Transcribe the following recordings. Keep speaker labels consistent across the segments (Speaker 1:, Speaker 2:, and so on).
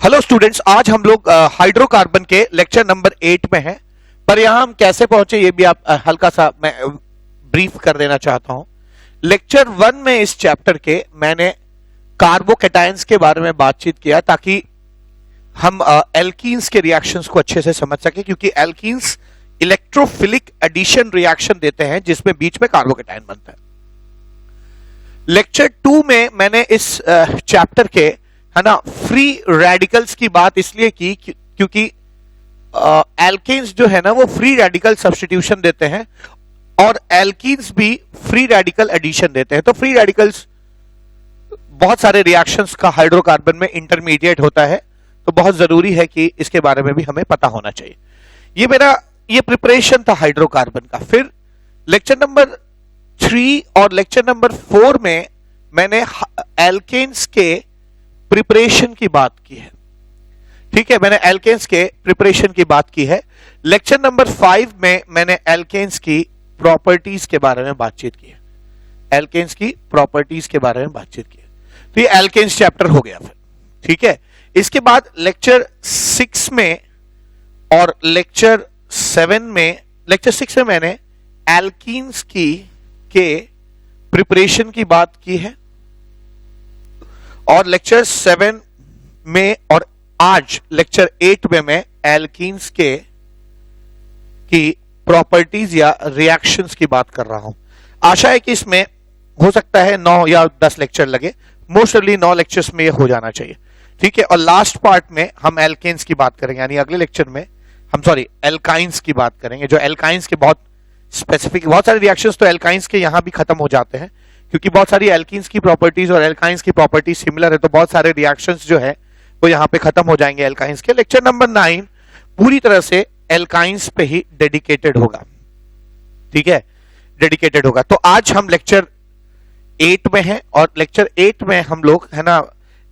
Speaker 1: Hello students, आज हम लोग हाइड्रोकार्बन के लेक्चर नंबर 8 में हैं। पर यहां हम कैसे पहुंचे ये भी आप हल्का सा मैं ब्रीफ कर देना चाहता हूं। लेक्चर 1 में इस चैप्टर के मैंने कार्बोकैटायंस के बारे में बातचीत किया ताकि हम एल्कीन्स के रिएक्शंस को अच्छे से समझ सके, क्योंकि एल्कीन्स इलेक्ट्रोफिलिक एडिशन रिएक्शन देते हैं जिसमें बीच में कार्बोकैटायन बनता है। लेक्चर 2 में मैंने इस चैप्टर के फ्री रेडिकल्स की बात इसलिए की क्योंकि एल्केन्स जो है ना वो फ्री रेडिकल सब्स्टिट्यूशन देते हैं और एल्कीन्स भी फ्री रेडिकल एडिशन देते हैं। तो फ्री रेडिकल्स बहुत सारे रिएक्शंस का हाइड्रोकार्बन में इंटरमीडिएट होता है, तो बहुत जरूरी है कि इसके बारे में भी हमें पता होना चाहिए। ये प्रिपरेशन था हाइड्रोकार्बन का। फिर लेक्चर नंबर 3 और लेक्चर नंबर 4 में मैंने एल्केन्स के प्रिपरेशन की बात की है। ठीक है, मैंने एल्केन्स के प्रिपरेशन की बात की है। लेक्चर नंबर 5 में मैंने एल्केन्स की प्रॉपर्टीज के बारे में बातचीत की है। एल्केन्स की प्रॉपर्टीज के बारे में बातचीत की है। तो ये एल्केन्स चैप्टर हो गया। फिर ठीक है, इसके बाद लेक्चर 6 में और लेक्चर 6 में मैंने एल्कीन्स के प्रिपरेशन की बात की है और लेक्चर 7 में और आज लेक्चर 8 में मैं एल्कीन्स की प्रॉपर्टीज या रिएक्शंस की बात कर रहा हूं। आशा है कि इसमें हो सकता है 9 या 10 लेक्चर लगे, मोस्टली 9 लेक्चर्स में ये हो जाना चाहिए। ठीक है, और लास्ट पार्ट में हम एल्केन्स की बात करेंगे, यानी अगले लेक्चर में हम एल्काइंस की बात करेंगे। जो एल्काइंस के बहुत स्पेसिफिक, बहुत सारे रिएक्शंस तो एल्काइंस के यहां भी खत्म हो जाते हैं क्योंकि बहुत सारी एल्कीन्स की प्रॉपर्टीज और एल्काइंस की प्रॉपर्टीज सिमिलर है, तो बहुत सारे रिएक्शंस जो है वो यहां पे खत्म हो जाएंगे एल्काइंस के। लेक्चर नंबर 9 पूरी तरह से एल्काइंस पे ही डेडिकेटेड होगा। ठीक है, डेडिकेटेड होगा। तो आज हम लेक्चर 8 में हैं और लेक्चर 8 में हम लोग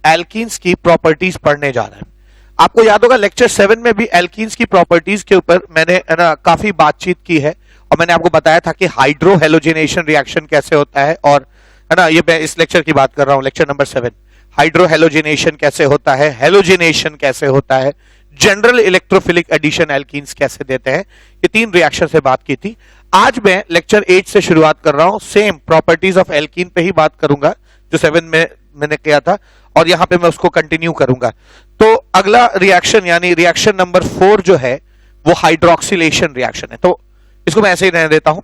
Speaker 1: एल्कीन्स की प्रॉपर्टीज पढ़ने जा रहे हैं। आपको याद होगा लेक्चर 7 में भी एल्कीन्स की प्रॉपर्टीज के ऊपर मैंने काफी बातचीत की है और मैंने आपको बताया था कि हाइड्रो हेलोजिनेशन रिएक्शन कैसे होता है, और ये मैं इस लेक्चर की बात कर रहा हूं, लेक्चर नंबर 7। हाइड्रो हेलोजिनेशन कैसे होता है, हेलोजिनेशन कैसे होता है, जनरल इलेक्ट्रोफिलिक एडिशन एल्कीन्स कैसे देते हैं, ये 3 रिएक्शन से बात की थी। आज मैं लेक्चर 8 से शुरुआत कर रहा हूं। सेम प्रॉपर्टीज ऑफ एल्कीन पे ही बात करूंगा जो 7 में मैंने किया था और यहां पे मैं उसको कंटिन्यू करूंगा। तो अगला रिएक्शन यानी रिएक्शन नंबर 4 जो है वो हाइड्रोक्सिलेशन रिएक्शन है, तो इसको मैं ऐसे ही रहने देता हूं।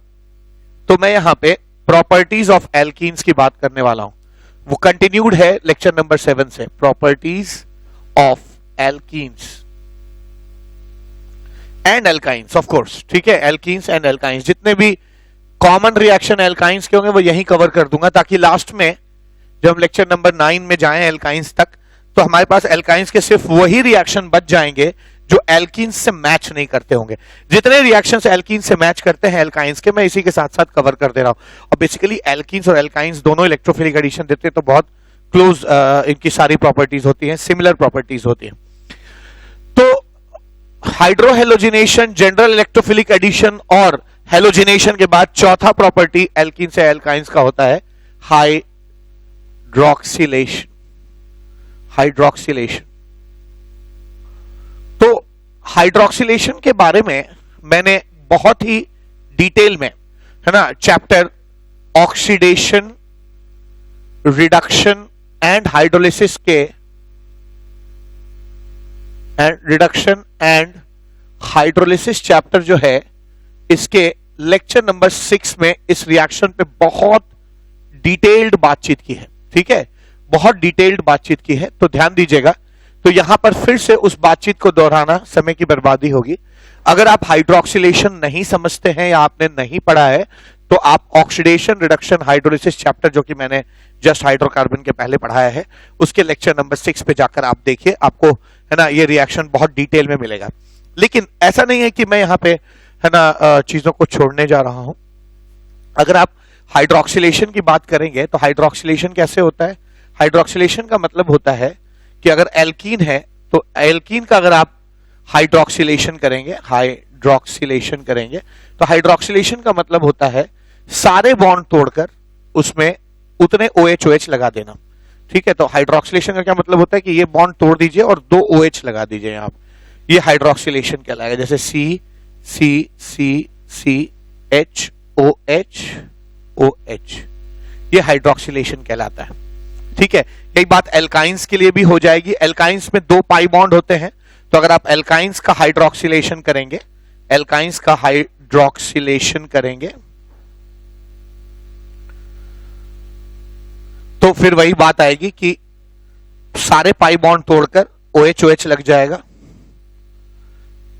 Speaker 1: तो मैं यहां पे प्रॉपर्टीज ऑफ एल्कीन्स की बात करने वाला हूं, वो कंटिन्यूड है लेक्चर नंबर 7 से। Properties of alkenes and alkynes, of course. ठीक है, एल्कीन्स एंड एल्काइंस, जितने भी कॉमन रिएक्शन एल्काइंस के होंगे वो यही कवर कर दूंगा, ताकि लास्ट में जब हम लेक्चर नंबर 9 में जाएं एल्काइंस तक, तो हमारे पास एल्काइंस के सिर्फ वही रिएक्शन बच जाएंगे जो एल्कीन्स से मैच नहीं करते होंगे। जितने रिएक्शंस एल्कीन्स से मैच करते हैं एल्काइंस के, मैं इसी के साथ साथ कवर कर दे रहा हूं। और बेसिकली एल्कीन्स और एल्काइंस दोनों इलेक्ट्रोफिलिक एडिशन देते हैं, तो बहुत क्लोज इनकी सारी प्रॉपर्टीज होती हैं, सिमिलर प्रॉपर्टीज होती हैं। तो हाइड्रोहेलोजिनेशन, जनरल इलेक्ट्रोफिलिक एडिशन और हेलोजिनेशन के बाद चौथा प्रॉपर्टी एल्कीन से एल्काइंस का होता है हाइड्रोक्सिलेशन। हाइड्रोक्सिलेशन, तो हाइड्रोक्सिलेशन के बारे में मैंने बहुत ही डिटेल में chapter oxidation, reduction and hydrolysis के रिडक्शन एंड हाइड्रोलिसिस चैप्टर जो है इसके लेक्चर नंबर 6 में इस रिएक्शन पे बहुत डिटेल्ड बातचीत की है। ठीक है, बहुत डिटेल्ड बातचीत की है, तो ध्यान दीजिएगा। तो यहां पर फिर से उस बातचीत को दोहराना समय की बर्बादी होगी। अगर आप हाइड्रोक्सिलेशन नहीं समझते हैं या आपने नहीं पढ़ा है, तो आप ऑक्सीडेशन, रिडक्शन, हाइड्रोलिसिस चैप्टर जो कि मैंने जस्ट हाइड्रोकार्बन के पहले पढ़ाया है, उसके लेक्चर नंबर 6 पे जाकर आप देखिए, आपको ये रिएक्शन बहुत डिटेल में मिलेगा। लेकिन ऐसा नहीं है कि मैं यहां पे चीजों को छोड़ने जा रहा हूं। अगर आप हाइड्रोक्सिलेशन की बात करेंगे तो हाइड्रोक्सिलेशन कैसे होता है? हाइड्रोक्सिलेशन का मतलब होता है कि अगर एल्कीन है तो एल्कीन का अगर आप हाइड्रोक्सिलेशन करेंगे तो हाइड्रोक्सिलेशन का मतलब होता है सारे बॉन्ड तोड़कर उसमें उतने OH OH लगा देना। ठीक है, तो हाइड्रोक्सिलेशन का क्या मतलब होता है कि ये बॉन्ड तोड़ दीजिए और दो OH लगा दीजिए यहां, ये हाइड्रोक्सिलेशन कहलाएगा। जैसे C C C C H OH OH, ये हाइड्रोक्सिलेशन कहलाता है। ठीक है, यही बात एल्काइंस के लिए भी हो जाएगी। एल्काइंस में दो पाई बॉन्ड होते हैं, तो अगर आप एल्काइंस का हाइड्रोक्सिलेशन करेंगे, एल्काइंस का हाइड्रोक्सिलेशन करेंगे तो फिर वही बात आएगी कि सारे पाई बॉन्ड तोड़कर OH OH लग जाएगा,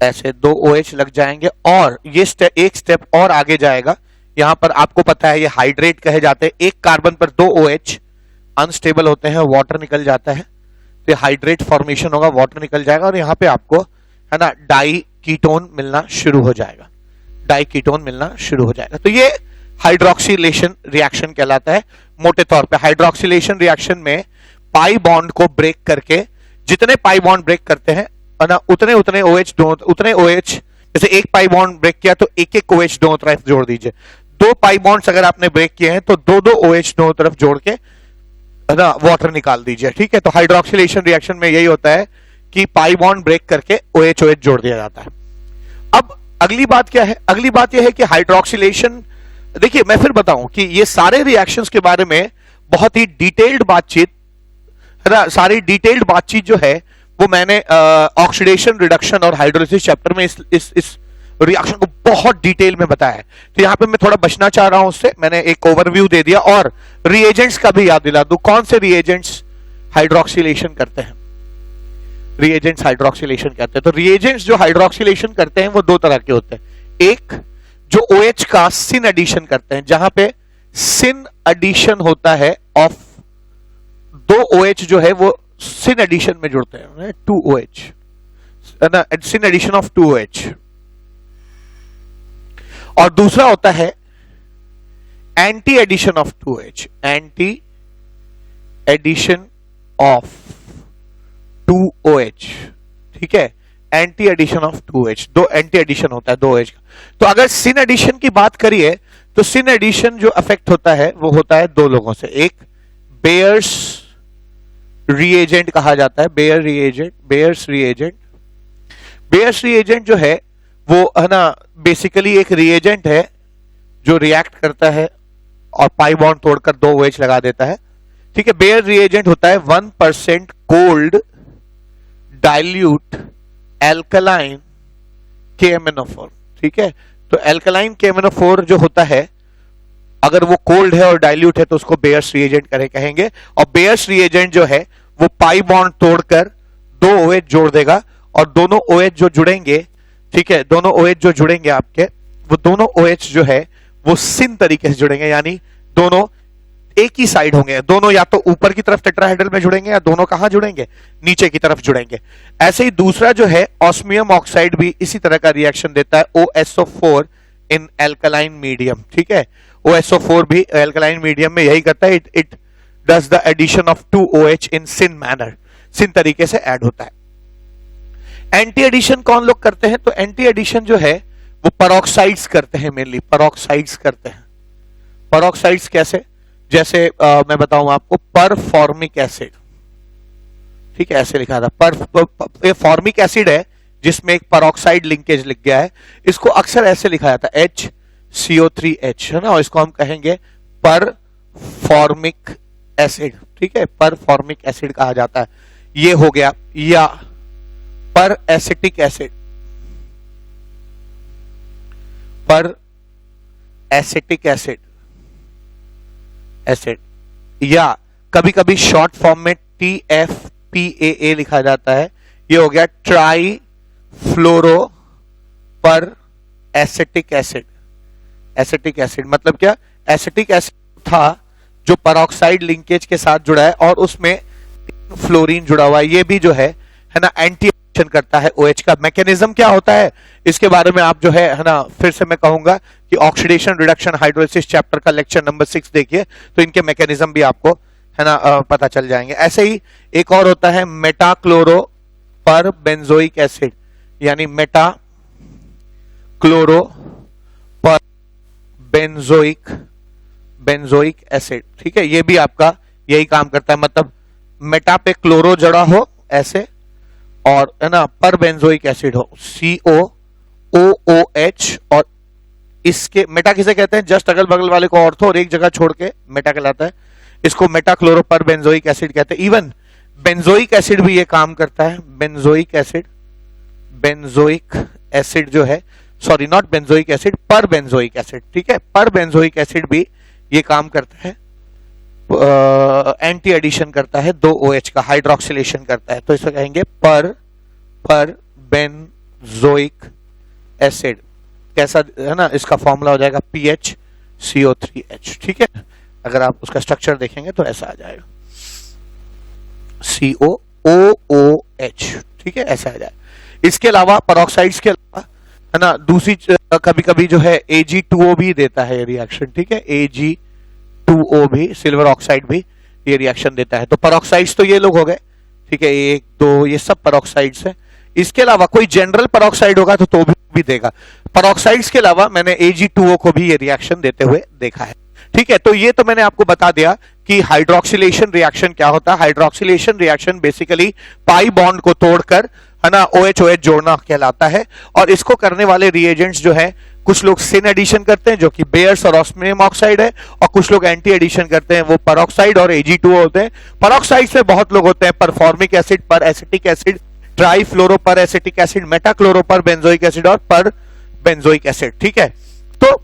Speaker 1: ऐसे दो OH लग जाएंगे। और ये एक स्टेप और आगे जाएगा, यहां पर आपको पता है ये हाइड्रेट कहे जाते हैं। एक कार्बन पर दो OH अनस्टेबल होते हैं, वाटर निकल जाता है, तो हाइड्रेट फॉर्मेशन होगा, वाटर निकल जाएगा और यहां पे आपको है ना डाई कीटोन मिलना शुरू हो जाएगा, डाई कीटोन मिलना शुरू हो जाएगा। तो ये हाइड्रोक्सिलेशन रिएक्शन कहलाता है। मोटे तौर पे हाइड्रोक्सिलेशन रिएक्शन में पाई बॉन्ड को ब्रेक करके, जितने पाई बॉन्ड ब्रेक करते हैं ना उतने OH उतने OH, जैसे एक पाई बॉन्ड ब्रेक किया तो एक एक OH दोनों तरफ जोड़ दीजिए। दो पाई बॉन्ड्स अगर आपने ब्रेक किए हैं तो दो दो OH दोनों तरफ जोड़ के ना वाटर निकाल दीजिए। ठीक है, तो हाइड्रोक्सिलेशन रिएक्शन में यही होता है कि पाई बॉन्ड ब्रेक करके OH OH जोड़ दिया जाता है। अब अगली बात क्या है? अगली बात यह है कि हाइड्रोक्सिलेशन, देखिए मैं फिर बताऊं कि ये सारे रिएक्शंस के बारे में बहुत ही डिटेल्ड बातचीत है ना, सारी डिटेल्ड बातचीत जो है वो मैंने ऑक्सीडेशन रिडक्शन और हाइड्रोलिसिस चैप्टर में इस रिएक्शन को बहुत डिटेल में बताया है। तो यहां पे मैं थोड़ा बचना चाह रहा हूं उससे, मैंने एक ओवरव्यू दे दिया। और रिएजेंट्स का भी याद दिला दूं, कौन से रिएजेंट्स हाइड्रोक्सिलेशन करते हैं? रिएजेंट्स हाइड्रोक्सिलेशन करते हैं। तो रिएजेंट्स जो हाइड्रोक्सिलेशन करते हैं वो दो तरह के होते हैं। एक जो OH का सिन एडिशन करते हैं, जहां पे सिन एडिशन होता है ऑफ दो OH जो है वो सिन एडिशन में जुड़ते हैं, 2OH, sin addition of 2OH। और दूसरा होता है anti addition of 2OH, anti addition of 2OH। ठीक है, एंटी एडिशन ऑफ 2OH, दो एंटी एडिशन होता है दो OH का। तो अगर सिन एडिशन की बात करिए तो सिन एडिशन जो अफेक्ट होता है वो होता है दो लोगों से। एक बेयर्स रिएजेंट कहा जाता है, बेयर्स रिएजेंट। बेयर्स रिएजेंट जो है वो है ना बेसिकली एक रिएजेंट है जो रिएक्ट करता है और पाई बॉन्ड तोड़कर दो OH लगा देता है। ठीक है, बेयर रिएजेंट होता है 1% कोल्ड डाइल्यूट एल्कलाइन KMnO4। ठीक है, तो एल्कलाइन KMnO4 जो होता है, अगर वो कोल्ड है और डाइल्यूट है तो उसको बेयर्स रिएजेंट कहेंगे। और बेयर्स रिएजेंट जो है वो पाई बॉन्ड तोड़कर दो OH जोड़ देगा और दोनों OH जो जुड़ेंगे, ठीक है, दोनों OH जो जुड़ेंगे आपके, वो दोनों OH जो है वो सिन तरीके से जुड़ेंगे, यानी दोनों एक ही साइड होंगे। दोनों या तो ऊपर की तरफ टेट्राहेड्रल में जुड़ेंगे या दोनों कहां जुड़ेंगे? नीचे की तरफ जुड़ेंगे। ऐसे ही दूसरा जो है ऑस्मियम ऑक्साइड भी इसी तरह का रिएक्शन देता है, OSO4 इन एल्कलाइन मीडियम। ठीक है, OSO4 भी एल्कलाइन मीडियम में यही करता है, it does the addition of 2OH in syn manner, syn तरीके से ऐड होता है। एंटी एडिशन कौन लोग करते हैं? तो एंटी एडिशन जो है वो पेरोक्साइड्स करते हैं, मेनली पेरोक्साइड्स करते हैं। पेरोक्साइड्स कैसे? जैसे मैं बताऊं आपको, परफॉर्मिक एसिड। ठीक है, ऐसे लिखा था ये फॉर्मिक एसिड है जिसमें एक पेरोक्साइड लिंकेज लिख गया है, इसको अक्सर ऐसे लिखा जाता है HCO3H, है ना, और इसको हम कहेंगे परफॉर्मिक एसिड। ठीक है, परफॉर्मिक एसिड कहा जाता है। ये हो गया। या पर एसिटिक एसिड, पर एसिटिक एसिड या कभी कभी शॉर्ट फॉर्म में TFPAA लिखा जाता है। ये हो गया ट्राई फ्लोरो पर एसिटिक एसिड। एसिटिक एसिड मतलब क्या? एसिटिक एसिड था जो पेरोक्साइड लिंकेज के साथ जुड़ा है और उसमें फ्लोरीन जुड़ा हुआ है। ये भी जो है ना एंटी एडिशन करता है OH का। मैकेनिज्म क्या होता है इसके बारे में आप जो है ना, फिर से मैं कहूंगा कि ऑक्सीडेशन रिडक्शन हाइड्रोलिसिस चैप्टर का लेक्चर नंबर 6 देखिए, तो इनके मैकेनिज्म भी आपको है ना पता चल जाएंगे। ऐसे ही एक और होता है मेटाक्लोरो पर बेंजोइक एसिड, यानी मेटा क्लोरो पर बेंजोइक एसिड। ठीक है, ये भी आपका यही काम करता है, मतलब मेटा पे क्लोरो जड़ा हो ऐसे, और है ना पर बेंजोइक एसिड हो COOOH, और इसके मेटा किसे कहते हैं, जस्ट अगल बगल वाले को ऑर्थो और एक जगह छोड़ के मेटा कहलाता है, इसको मेटा क्लोरो पर बेंजोइक एसिड कहते हैं। इवन बेंजोइक एसिड भी ये काम करता है, बेंजोइक एसिड जो है, सॉरी नॉट बेंजोइक एसिड, पर बेंजोइक एसिड, ठीक है, पर बेंजोइक एसिड भी ये काम करता है, एंटी एडिशन करता है, 2 OH का हाइड्रोक्सिलेशन करता है, तो इसे कहेंगे पर बेंजोइक एसिड। कैसा है ना, इसका फॉर्मूला हो जाएगा PHCO3H, ठीक है, अगर आप उसका स्ट्रक्चर देखेंगे तो ऐसा आ जाएगा COOOH, ठीक है, ऐसा आ जाएगा। इसके अलावा पेरोक्साइड्स के अलावा है ना दूसरी कभी कभी जो है Ag2O भी देता है रिएक्शन, ठीक है, Ag2O भी, सिल्वर ऑक्साइड भी ये रिएक्शन देता है। तो पेरोक्साइड्स तो ये लोग हो गए, ठीक है, 1 2 ये सब पेरोक्साइड्स है। इसके अलावा कोई जनरल पेरोक्साइड होगा तो भी देगा। पेरोक्साइड्स के अलावा मैंने Ag2O को भी ये रिएक्शन देते हुए देखा है, ठीक है। तो ये तो मैंने आपको बता दिया कि हाइड्रोक्सिलेशन रिएक्शन क्या होता है। Hydroxylation reaction basically pi bond को तोड़कर है ना OH जोड़ना कहलाता है, और इसको करने वाले रिएजेंट्स जो है, कुछ लोग सिन एडिशन करते हैं जो कि बेयर्स और ऑस्मियम ऑक्साइड है, और कुछ लोग एंटी एडिशन करते हैं, वो पेरोक्साइड और Ag2O होते हैं। पेरोक्साइड में बहुत लोग होते हैं परफॉर्मिक एसिड, पर एसिटिक एसिड, ट्राईफ्लोरो पर एसिटिक एसिड, मेटाक्लोरो पर बेंजोइक एसिड और पर बेंजोइक एसिड, ठीक है। तो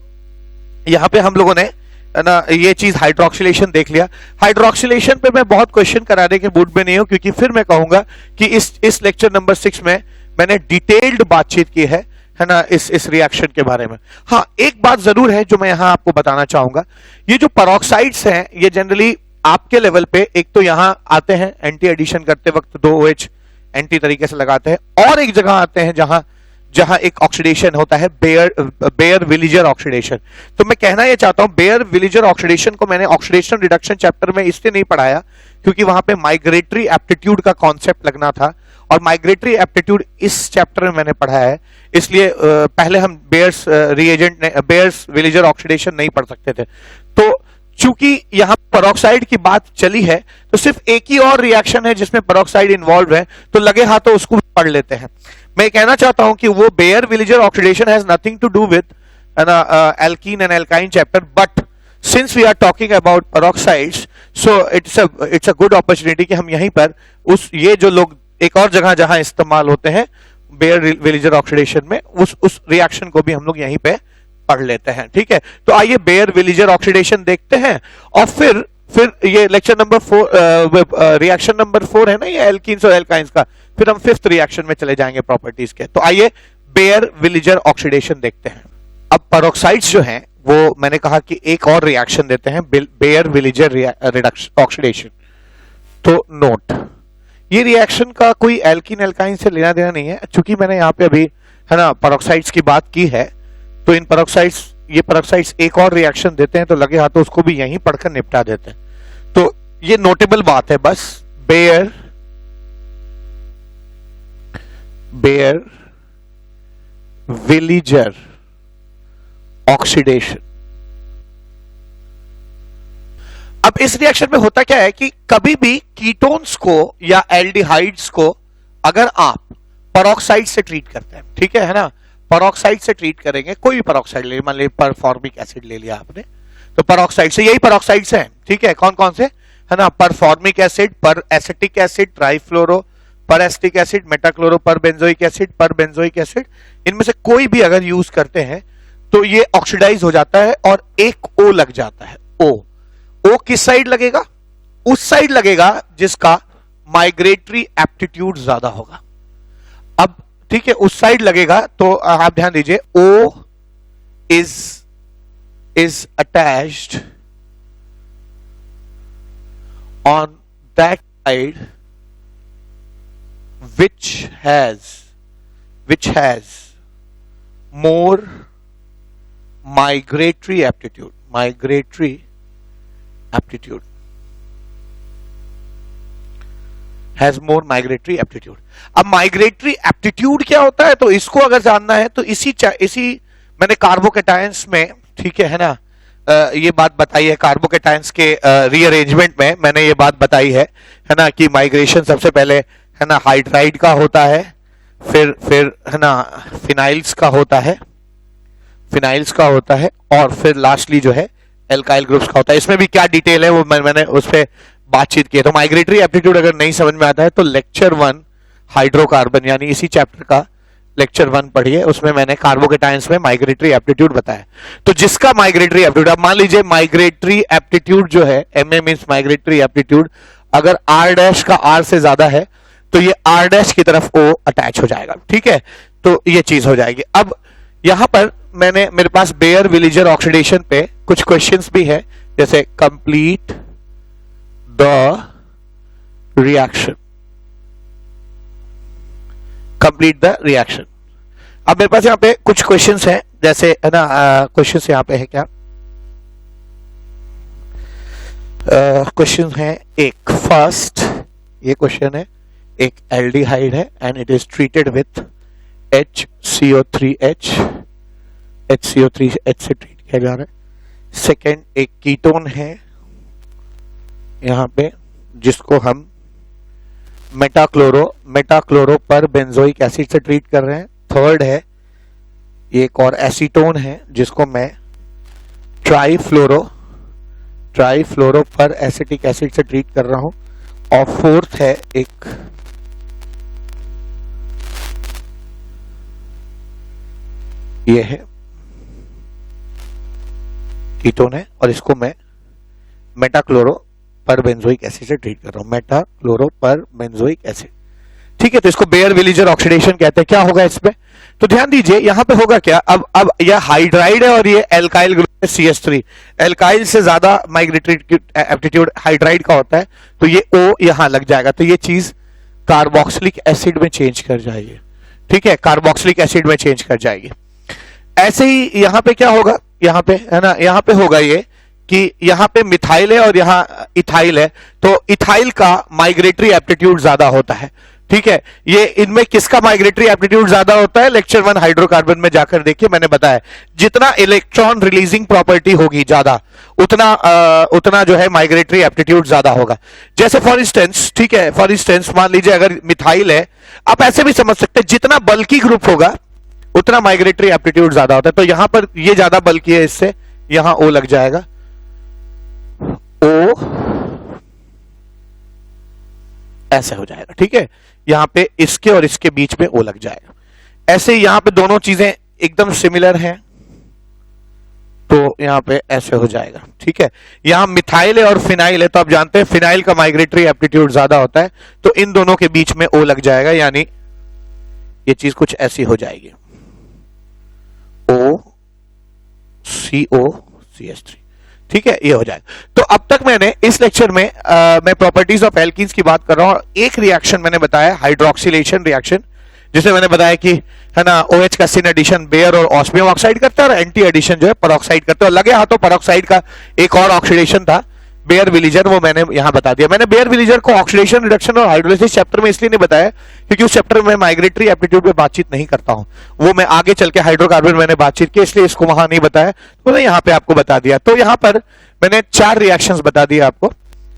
Speaker 1: यहां पे हम लोगों ने ना ये चीज हाइड्रोक्सिलेशन देख लिया। हाइड्रोक्सिलेशन पे मैं बहुत क्वेश्चन कराने के मूड में नहीं हूं, क्योंकि फिर मैं कहूंगा कि इस लेक्चर नंबर 6 में मैंने डिटेल्ड बातचीत की है ना इस रिएक्शन के बारे में। हाँ, एक बात जरूर है जो मैं यहां आपको बताना चाहूंगा, ये जो पेरोक्साइड्स हैं ये जनरली आपके लेवल पे एक तो यहां आते हैं एंटी एडिशन करते वक्त 2 OH एंटी तरीके से लगाते हैं, और एक जगह आते हैं जहां एक ऑक्सीडेशन होता है, बेयर विलिजर ऑक्सीडेशन। तो मैं कहना यह चाहता हूं, बेयर विलिजर ऑक्सीडेशन को मैंने ऑक्सीडेशन रिडक्शन चैप्टर में इसलिए नहीं पढ़ाया क्योंकि वहां पे माइग्रेटरी एप्टीट्यूड का कॉन्सेप्ट लगना था, और माइग्रेटरी एप्टीट्यूड इस चैप्टर में मैंने पढ़ाया है, इसलिए पहले हम बेयर्स विलिजर ऑक्सीडेशन नहीं पढ़ सकते थे। तो चूंकि यहां पेरोक्साइड की बात चली है, तो सिर्फ एक ही और रिएक्शन है जिसमें पेरोक्साइड इन्वॉल्व है, तो लगे हाथों उसको पढ़ लेते हैं। मैं कहना चाहता हूं कि वो Baeyer Villiger oxidation has nothing to do with alkene and alkyne chapter, but since we are talking about peroxides, so it's a good opportunity कि हम यहीं पर ये जो लोग एक और जगह जहां इस्तेमाल होते हैं बेयर विलिजर ऑक्सीडेशन में, उस रिएक्शन को भी हम लोग यहीं पे पढ़ लेते हैं, ठीक है। तो आइए बेयर विलिजर ऑक्सीडेशन देखते हैं, और फिर ये लेक्चर नंबर 4 रिएक्शन नंबर 4 है ना ये एल्कीन्स और एल्काइंस का, फिर हम 5th रिएक्शन में चले जाएंगे प्रॉपर्टीज के। तो आइए बेयर विलिजर ऑक्सीडेशन देखते हैं। अब पेरोक्साइड्स जो हैं वो मैंने कहा कि एक और रिएक्शन देते हैं, बेयर विलिजर ऑक्सीडेशन। तो नोट, ये रिएक्शन का कोई एल्कीन एल्काइन से लेना देना नहीं है, चूंकि मैंने यहाँ पे अभी है ना पेरोक्साइड्स की बात की है, तो इन ये पेरोक्साइड्स एक और रिएक्शन देते हैं, तो लगे हाथों उसको भी यहीं पढ़कर निपटा देते हैं। तो ये नोटेबल बात है बस, बेयर विलिजर ऑक्सीडेशन। अब इस रिएक्शन में होता क्या है कि कभी भी कीटोन्स को या एल्डिहाइड्स को अगर आप पेरोक्साइड से ट्रीट करते हैं, ठीक है ना, पेरोक्साइड से ट्रीट करेंगे, कोई भी पेरोक्साइड ले, मान लीजिए परफॉर्मिक एसिड ले लिया आपने, तो पेरोक्साइड से यही पेरोक्साइड्स हैं, ठीक है, कौन कौन से है ना, परफॉर्मिक एसिड, पर एसिटिक एसिड, ट्राईफ्लोरो पर एसिटिक एसिड, मेटाक्लोरो पर बेंजोइक एसिड, पर बेंजोइक एसिड, इनमें से कोई भी अगर यूज करते हैं तो ये ऑक्सीडाइज हो जाता है और एक O लग जाता है। O किस साइड लगेगा? उस साइड लगेगा जिसका माइग्रेटरी एप्टीट्यूड ज्यादा होगा। अब ठीक है, उस साइड लगेगा, तो आप ध्यान दीजिए, O is attached on that side which has more migratory aptitude has more migratory aptitude। अब माइग्रेटरी एप्टीट्यूड क्या होता है, तो इसको अगर जानना है तो इसी मैंने कार्बोकेटायंस में, ठीक है ना, ये बात बताई है कार्बोकेटायंस के रीअरेंजमेंट में, मैंने ये बात बताई है ना, कि माइग्रेशन सबसे पहले है ना हाइड्राइड का होता है, फिर है ना फिनाइल्स का होता है, और फिर लास्टली जो है एल्काइल ग्रुप्स का होता है। इसमें भी क्या डिटेल है वो मैंने उस पर बातचीत की है। तो माइग्रेटरी एप्टीट्यूड अगर नहीं समझ में आता है तो लेक्चर 1 हाइड्रोकार्बन यानी इसी चैप्टर का लेक्चर 1 पढ़िए, उसमें मैंने कार्बोकेटायंस में माइग्रेटरी एप्टीट्यूड बताया। तो जिसका माइग्रेटरी एप्टीट्यूड, अब मान लीजिए माइग्रेटरी एप्टीट्यूड जो है, एमए मींस माइग्रेटरी एप्टीट्यूड, अगर आर डैश का आर से ज्यादा है तो ये आर डैश की तरफ ओ अटैच हो जाएगा, ठीक है, तो ये चीज हो जाएगी। अब यहां पर मेरे पास बेयर विलिजर ऑक्सीडेशन पे कुछ क्वेश्चंस भी है, जैसे कंप्लीट द रिएक्शन, अब मेरे पास यहां पे कुछ क्वेश्चंस हैं, जैसे है ना क्वेश्चंस यहां पे है क्या, क्वेश्चन है एक, फर्स्ट ये क्वेश्चन है, एक एल्डिहाइड है and it is treated with HCO3H से ट्रीट किया जा रहा है। सेकेंड एक कीटोन है यहां पे जिसको हम मेटाक्लोरो पर बेंजोइक एसिड से ट्रीट कर रहे हैं। थर्ड है एक और एसीटोन है जिसको मैं ट्राईफ्लोरो पर एसिटिक एसिड से ट्रीट कर रहा हूं। और फोर्थ है एक ये है कीटोन है और इसको मैं मेटाक्लोरो पर बेंजोइक एसिड से ट्रीट कर रहा हूं, मेटाक्लोरो पर बेंजोइक एसिड, ठीक है। तो इसको बेयर विलिजर ऑक्सीडेशन कहते हैं। क्या होगा इसमें, तो ध्यान दीजिए यहां पे होगा क्या, अब यह हाइड्राइड है और ये एल्काइल ग्रुप है CH3, एल्काइल से ज्यादा माइग्रेटरी एप्टीट्यूड हाइड्राइड का होता है, तो ये O यहां लग जाएगा, तो ये चीज कार्बोक्सिलिक एसिड में चेंज कर जाएगी, ठीक है, कार्बोक्सिलिक एसिड में चेंज कर जाएगी। ऐसे ही यहां पे क्या होगा, यहां पे है ना, यहां पे होगा ये कि यहां पे मिथाइल है और यहां इथाइल है, तो इथाइल का माइग्रेटरी एप्टीट्यूड ज्यादा होता है, ठीक है। ये इनमें किसका माइग्रेटरी एप्टीट्यूड ज्यादा होता है, लेक्चर 1 हाइड्रोकार्बन में जाकर देखिए, मैंने बताया जितना इलेक्ट्रॉन रिलीजिंग प्रॉपर्टी होगी ज्यादा उतना जो है माइग्रेटरी एप्टीट्यूड ज्यादा होगा। जैसे फॉर इंस्टेंस, ठीक है, फॉर इंस्टेंस मान लीजिए अगर मिथाइल है, आप ऐसे भी समझ सकते हैं जितना बल्की ग्रुप होगा उतना माइग्रेटरी एप्टीट्यूड ज्यादा होता है। तो यहां पर ये ज्यादा बल्की है, इससे यहां O लग जाएगा, O ऐसे हो जाएगा, ठीक है, यहां पे इसके और इसके बीच में O लग जाएगा। ऐसे यहां पे दोनों चीजें एकदम सिमिलर हैं तो यहां पे ऐसे हो जाएगा, ठीक है। यहां मिथाइल है और फिनाइल है, तो आप जानते हैं फिनाइल का माइग्रेटरी एप्टीट्यूड ज्यादा होता है, तो इन दोनों के बीच में O लग जाएगा, यानी ये चीज कुछ ऐसी हो जाएगी, OCO-CH3, ठीक है, ये हो जाएगा। तो अब तक मैंने इस लेक्चर में मैं प्रॉपर्टीज ऑफ एल्कीन्स की बात कर रहा हूं। एक रिएक्शन मैंने बताया हाइड्रोक्सिलेशन रिएक्शन, जिसे मैंने बताया कि है ना OH का सिन एडिशन बेयर और ऑस्मियम ऑक्साइड करता है और एंटी एडिशन जो है पेरोक्साइड करता है। और लगे हाथों पेरोक्साइड का एक और ऑक्सीडेशन था बेयर विलिजर, वो मैंने यहां बता दिया। मैंने बेयर विलिजर को ऑक्सीडेशन रिडक्शन और हाइड्रोलिसिस चैप्टर में इसलिए नहीं बताया क्योंकि उस चैप्टर में माइग्रेटरी एप्टीट्यूड पे बातचीट नहीं करता हूं, वो मैं आगे चल के हाइड्रोकार्बन मैंने बातचीत की, इसलिए इसको वहां नहीं बताया, तो मैं यहां पे आपको बता दिया। तो यहां पर मैंने 4 रिएक्शंस बता दिए आपको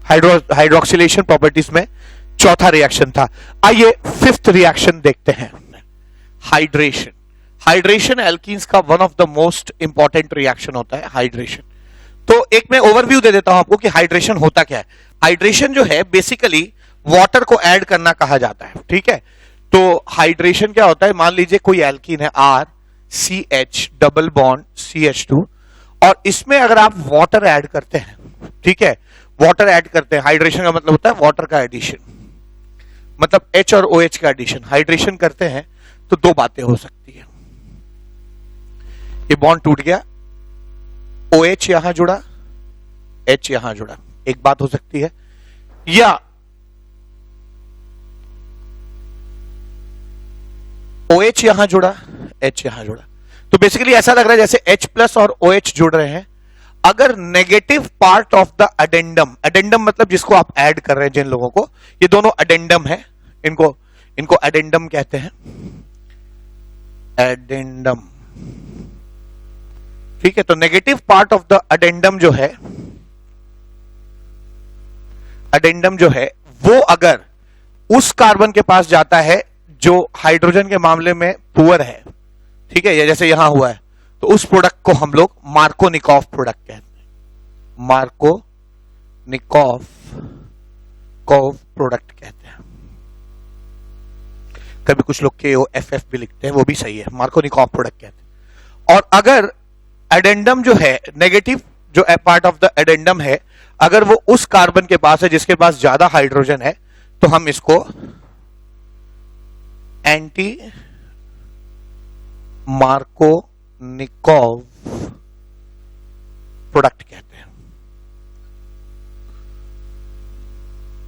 Speaker 1: हाइड्रोक्सिलेशन प्रॉपर्टीज में, चौथा रिएक्शन था। आइए 5th रिएक्शन देखते हैं, हाइड्रेशन। हाइड्रेशन एल्कीन्स का one of the most important reaction होता है हाइड्रेशन। तो एक मैं ओवरव्यू दे देता हूं आपको कि हाइड्रेशन होता क्या है। हाइड्रेशन जो है बेसिकली वाटर को ऐड करना कहा जाता है, ठीक है। तो हाइड्रेशन क्या होता है, मान लीजिए कोई एल्कीन है RCH डबल बॉन्ड CH2 और इसमें अगर आप वाटर ऐड करते हैं, ठीक है, वाटर ऐड करते हैं, हाइड्रेशन का मतलब होता है वाटर का एडिशन, मतलब H और OH का एडिशन, हाइड्रेशन करते हैं तो 2 बातें हो सकती है। ये बॉन्ड टूट गया, OH यहां जुड़ा, H यहां जुड़ा, एक बात हो सकती है, या OH यहां जुड़ा, H यहां जुड़ा। तो बेसिकली ऐसा लग रहा है जैसे H प्लस और OH जुड़ रहे हैं। अगर negative part of the addendum, addendum मतलब जिसको आप ऐड कर रहे हैं जिन लोगों को, ये दोनों अडेंडम है, इनको अडेंडम कहते हैं, एडेंडम, ठीक है, तो negative part of the addendum जो है, अडेंडम जो है वो अगर उस कार्बन के पास जाता है जो हाइड्रोजन के मामले में पुअर है, ठीक है, या जैसे यहां हुआ है, तो उस प्रोडक्ट को हम लोग मार्कोनिकॉफ प्रोडक्ट कहते हैं, मार्कोनिकॉफ प्रोडक्ट कहते हैं। कभी कुछ लोग KOFF भी लिखते हैं, वो भी सही है, मार्कोनिकॉफ प्रोडक्ट कहते हैं। और अगर एडेंडम जो है, नेगेटिव जो पार्ट ऑफ द एडेंडम है, अगर वो उस कार्बन के पास है जिसके पास ज्यादा हाइड्रोजन है, तो हम इसको एंटी मार्कोनिकॉफ प्रोडक्ट कहते हैं,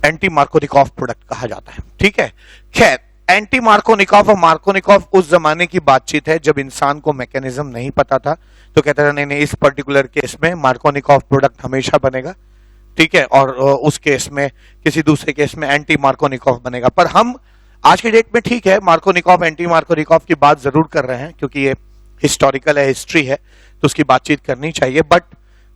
Speaker 1: एंटी मार्कोनिकॉफ प्रोडक्ट कहा जाता है। ठीक है, खैर एंटी मार्कोनिकॉफ और मार्कोनिकॉफ उस जमाने की बातचीत है जब इंसान को मैकेनिज्म नहीं पता था, तो कहता था नहीं नहीं इस पर्टिकुलर केस में मार्कोनिकॉफ प्रोडक्ट हमेशा बनेगा, ठीक है, और उस केस में किसी दूसरे केस में एंटी मार्कोनिकॉफ बनेगा। पर हम आज के डेट में ठीक है मार्कोनिकॉफ एंटी मार्कोनिकॉफ की बात जरूर कर रहे हैं क्योंकि ये हिस्टोरिकल है, हिस्ट्री है, तो उसकी बातचीत करनी चाहिए। बट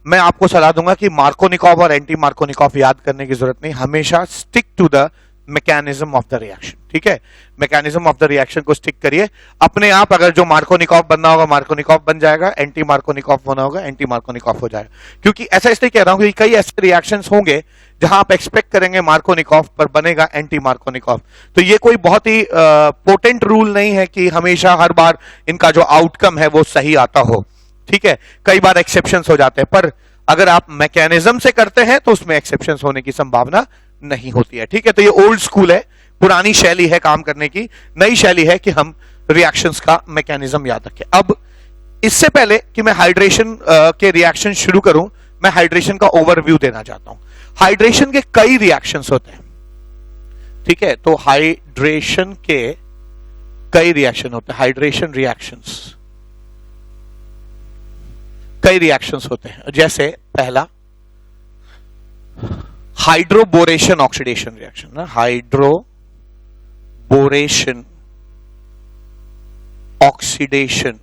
Speaker 1: मैं आपको सलाह दूंगा कि मार्कोनिकॉफ और एंटी मार्कोनिकॉफ याद करने की जरूरत नहीं, हमेशा stick to the mechanism of the reaction. ठीक है, मैकेनिज्म ऑफ द रिएक्शन को स्टिक करिए, अपने आप अगर जो मार्कोनिकॉफ बनना होगा मार्कोनिकॉफ बन जाएगा, एंटी मार्कोनिकॉफ होना होगा एंटी मार्कोनिकॉफ हो जाएगा। क्योंकि ऐसा इसलिए कह रहा हूं कि कई ऐसे रिएक्शंस होंगे जहां आप एक्सपेक्ट करेंगे मार्कोनिकॉफ पर बनेगा एंटी मार्कोनिकॉफ, तो ये कोई बहुत ही पोटेंट रूल नहीं है कि हमेशा हर बार इनका जो आउटकम है वो सही आता हो। ठीक है, कई बार एक्सेप्शंस हो जाते हैं, पर अगर आप मैकेनिज्म से करते हैं तो उसमें एक्सेप्शंस होने की संभावना नहीं होती है। ठीक है, तो ये ओल्ड स्कूल है, पुरानी शैली है काम करने की, नई शैली है कि हम रिएक्शंस का मैकेनिज्म याद रखें। अब इससे पहले कि मैं हाइड्रेशन के रिएक्शन शुरू करूं, मैं हाइड्रेशन का ओवरव्यू देना चाहता हूं। हाइड्रेशन के कई रिएक्शंस होते हैं, ठीक है, तो हाइड्रेशन के कई रिएक्शन होते हैं, हाइड्रेशन रिएक्शंस कई रिएक्शंस होते हैं। जैसे पहला हाइड्रोबोरेशन ऑक्सीडेशन रिएक्शन ना, hydroboration oxidation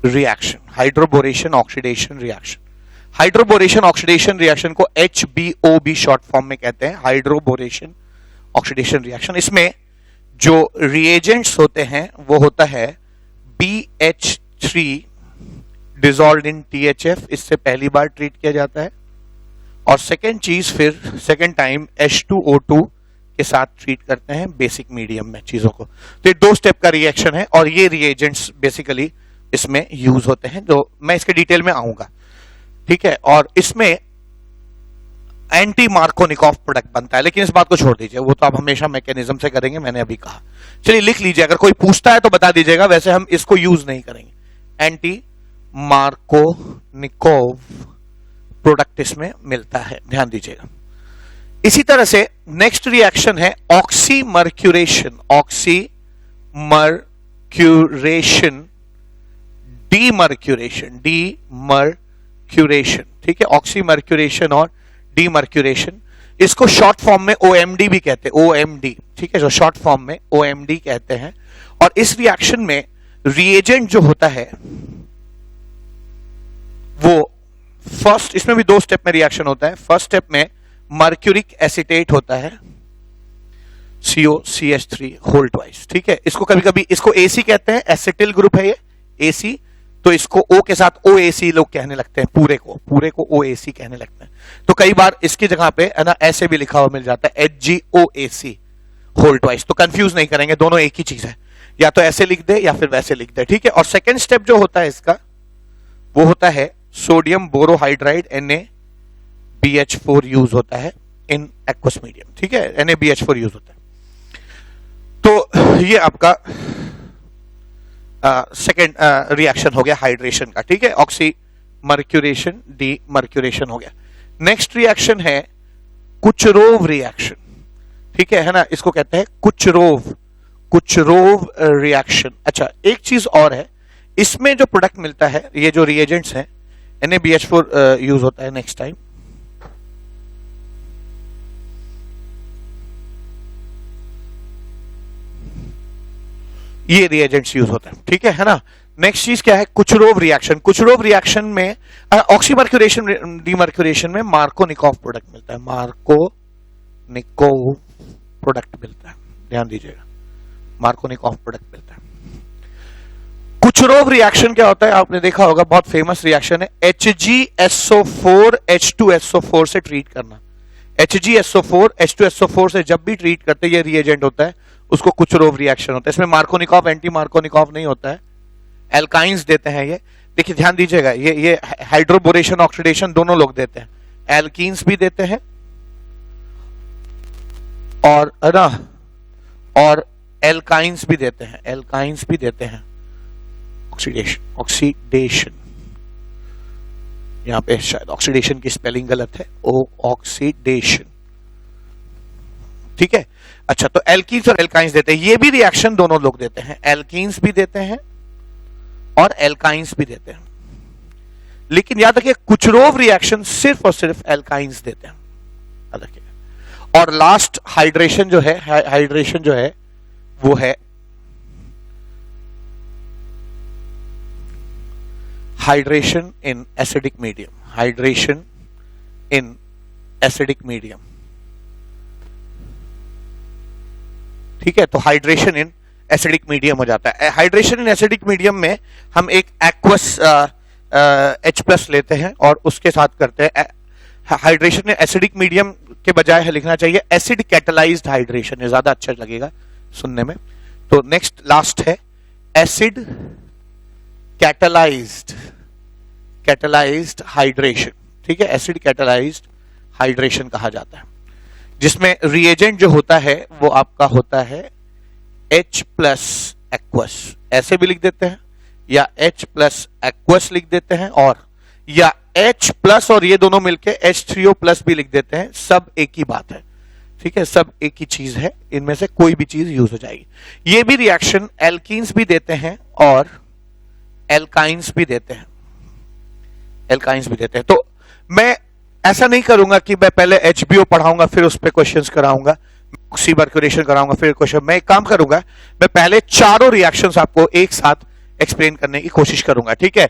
Speaker 1: reaction, hydroboration oxidation reaction. Hydroboration oxidation reaction को HBO भी शॉर्ट फॉर्म में कहते हैं, हाइड्रोबोरेशन ऑक्सीडेशन रिएक्शन। इसमें जो रिएजेंट्स होते हैं वो होता है BH3 डिसॉल्व्ड इन THF, इससे पहली बार ट्रीट किया जाता है, और सेकेंड चीज फिर सेकेंड टाइम H2O2 के साथ ट्रीट करते हैं बेसिक मीडियम में चीजों को। तो ये 2 स्टेप का रिएक्शन है और ये रिएजेंट्स बेसिकली इसमें यूज होते हैं, जो मैं इसके डिटेल में आऊंगा। ठीक है, और इसमें एंटी मार्कोनिकॉफ प्रोडक्ट बनता है, लेकिन इस बात को छोड़ दीजिए, वो तो आप हमेशा मैकेनिज्म से करेंगे, मैंने अभी कहा। चलिए लिख लीजिए, अगर कोई पूछता है तो बता दीजिएगा, वैसे हम इसको यूज नहीं करेंगे। एंटी मार्कोनिकॉफ प्रोडक्ट इसमें मिलता है, ध्यान दीजिएगा। इसी तरह से नेक्स्ट रिएक्शन है ऑक्सीमर्क्यूरेशन, ऑक्सीमर्क्यूरेशन डीमर्क्यूरेशन। ठीक है, ऑक्सीमर्क्यूरेशन और डीमर्क्यूरेशन, इसको शॉर्ट फॉर्म में OMD भी कहते हैं, OMD। ठीक है, जो शॉर्ट फॉर्म में OMD कहते हैं। और इस रिएक्शन में रिएजेंट जो होता है वो फर्स्ट, इसमें भी 2 स्टेप में रिएक्शन होता है। फर्स्ट स्टेप में मर्क्यूरिक एसिटेट होता है, COCH3 होल ट्वाइस। ठीक है, इसको कभी कभी इसको AC कहते हैं, एसिटिल ग्रुप है ये AC, तो इसको O के साथ OAC लोग कहने लगते हैं, पूरे को OAC कहने लगते हैं। तो कई बार इसकी जगह पे है ना ऐसे भी लिखा हुआ मिल जाता है HGOAC होल ट्वाइस, तो कंफ्यूज नहीं करेंगे, दोनों एक ही चीज है, या तो ऐसे लिख दे या फिर वैसे लिख दे। ठीक है, और सेकेंड स्टेप जो होता है इसका वो होता है सोडियम बोरोहाइड्राइड NaBH4 यूज होता है इन एक्वस मीडियम। ठीक है, NaBH4 यूज होता है। तो ये आपका सेकेंड रिएक्शन हो गया हाइड्रेशन का। ठीक है, ऑक्सीमर्क्यूरेशन डीमर्क्यूरेशन हो गया। नेक्स्ट रिएक्शन है कुचरोव रिएक्शन। ठीक है ना, इसको कहते हैं कुचरोव रिएक्शन। अच्छा, एक चीज और है, इसमें जो प्रोडक्ट मिलता है, ये जो रिएजेंट्स हैं, NaBH4 यूज होता है नेक्स्ट टाइम। ये रिएजेंट्स यूज होते हैं, ठीक है ना। नेक्स्ट चीज क्या है, कुचरोव रिएक्शन। कुचरोव रिएक्शन में ऑक्सीमर्क्यूरेशन डीमर्क्यूरेशन में मार्कोनिकॉफ प्रोडक्ट मिलता है, मार्कोनिकोव प्रोडक्ट मिलता है, ध्यान दीजिएगा, मार्कोनिकॉफ प्रोडक्ट मिलता है। कुचरोव रिएक्शन क्या होता है, आपने देखा होगा, बहुत फेमस रिएक्शन है, HgSO4 H2SO4 से ट्रीट करना। HgSO4 H2SO4 से जब भी ट्रीट करते ये रिएजेंट होता है, उसको कुचरोव रिएक्शन होता है। इसमें मार्कोनिकॉफ एंटी मार्कोनिकॉफ नहीं होता है, एल्काइंस देते हैं ये। देखिए ध्यान दीजिएगा, ये हाइड्रोबोरेशन ऑक्सीडेशन दोनों लोग देते हैं, एल्कीन्स भी देते हैं और ना, और एल्काइंस भी देते हैं, एल्काइंस भी देते हैं। ऑक्सीडेशन यहां पे शायद ऑक्सीडेशन की स्पेलिंग गलत है, ऑक्सीडेशन, ठीक है। अच्छा, तो एल्कीन्स और एल्काइंस देते हैं, ये भी रिएक्शन दोनों लोग देते हैं, एल्कीन्स भी देते हैं और एल्काइंस भी देते हैं। लेकिन याद रखिए कुचरोव रिएक्शन सिर्फ और सिर्फ एल्काइंस देते हैं, याद रखिए। और लास्ट हाइड्रेशन जो है, हाइड्रेशन जो है वो है hydration in acidic medium, hydration in acidic medium, ठीक है। तो हाइड्रेशन इन एसिडिक मीडियम हो जाता है। हाइड्रेशन इन एसिडिक मीडियम में हम एक एक्वस H+ लेते हैं और उसके साथ करते हैं हाइड्रेशन इन एसिडिक मीडियम के बजाय लिखना चाहिए एसिड कैटलाइज्ड हाइड्रेशन, ये ज्यादा अच्छा लगेगा सुनने में। तो नेक्स्ट लास्ट है एसिड कैटलाइज्ड हाइड्रेशन, ठीक है, एसिड कैटलाइज्ड हाइड्रेशन कहा जाता है, जिसमें रिएजेंट जो होता है वो आपका होता है H+ एक्वस, ऐसे भी लिख देते हैं, या H+ एक्वस लिख देते हैं, और या H+ और ये दोनों मिलके H3O+ भी लिख देते हैं, सब एक ही बात है, ठीक है, सब एक ही चीज है, इनमें से कोई भी चीज यूज हो जाएगी। ये भी रिएक्शन एल्कीन्स भी देते हैं और एल्काइंस भी देते हैं, एल्काइंस भी देते हैं। तो मैं ऐसा नहीं करूंगा कि मैं पहले HBO पढ़ाऊंगा फिर उस पर क्वेश्चंस कराऊंगा, ऑक्सीमर्क्यूरेशन कराऊंगा फिर क्वेश्चन। मैं एक काम करूंगा, मैं पहले चारों रिएक्शंस आपको एक साथ एक्सप्लेन करने की कोशिश करूंगा, ठीक है।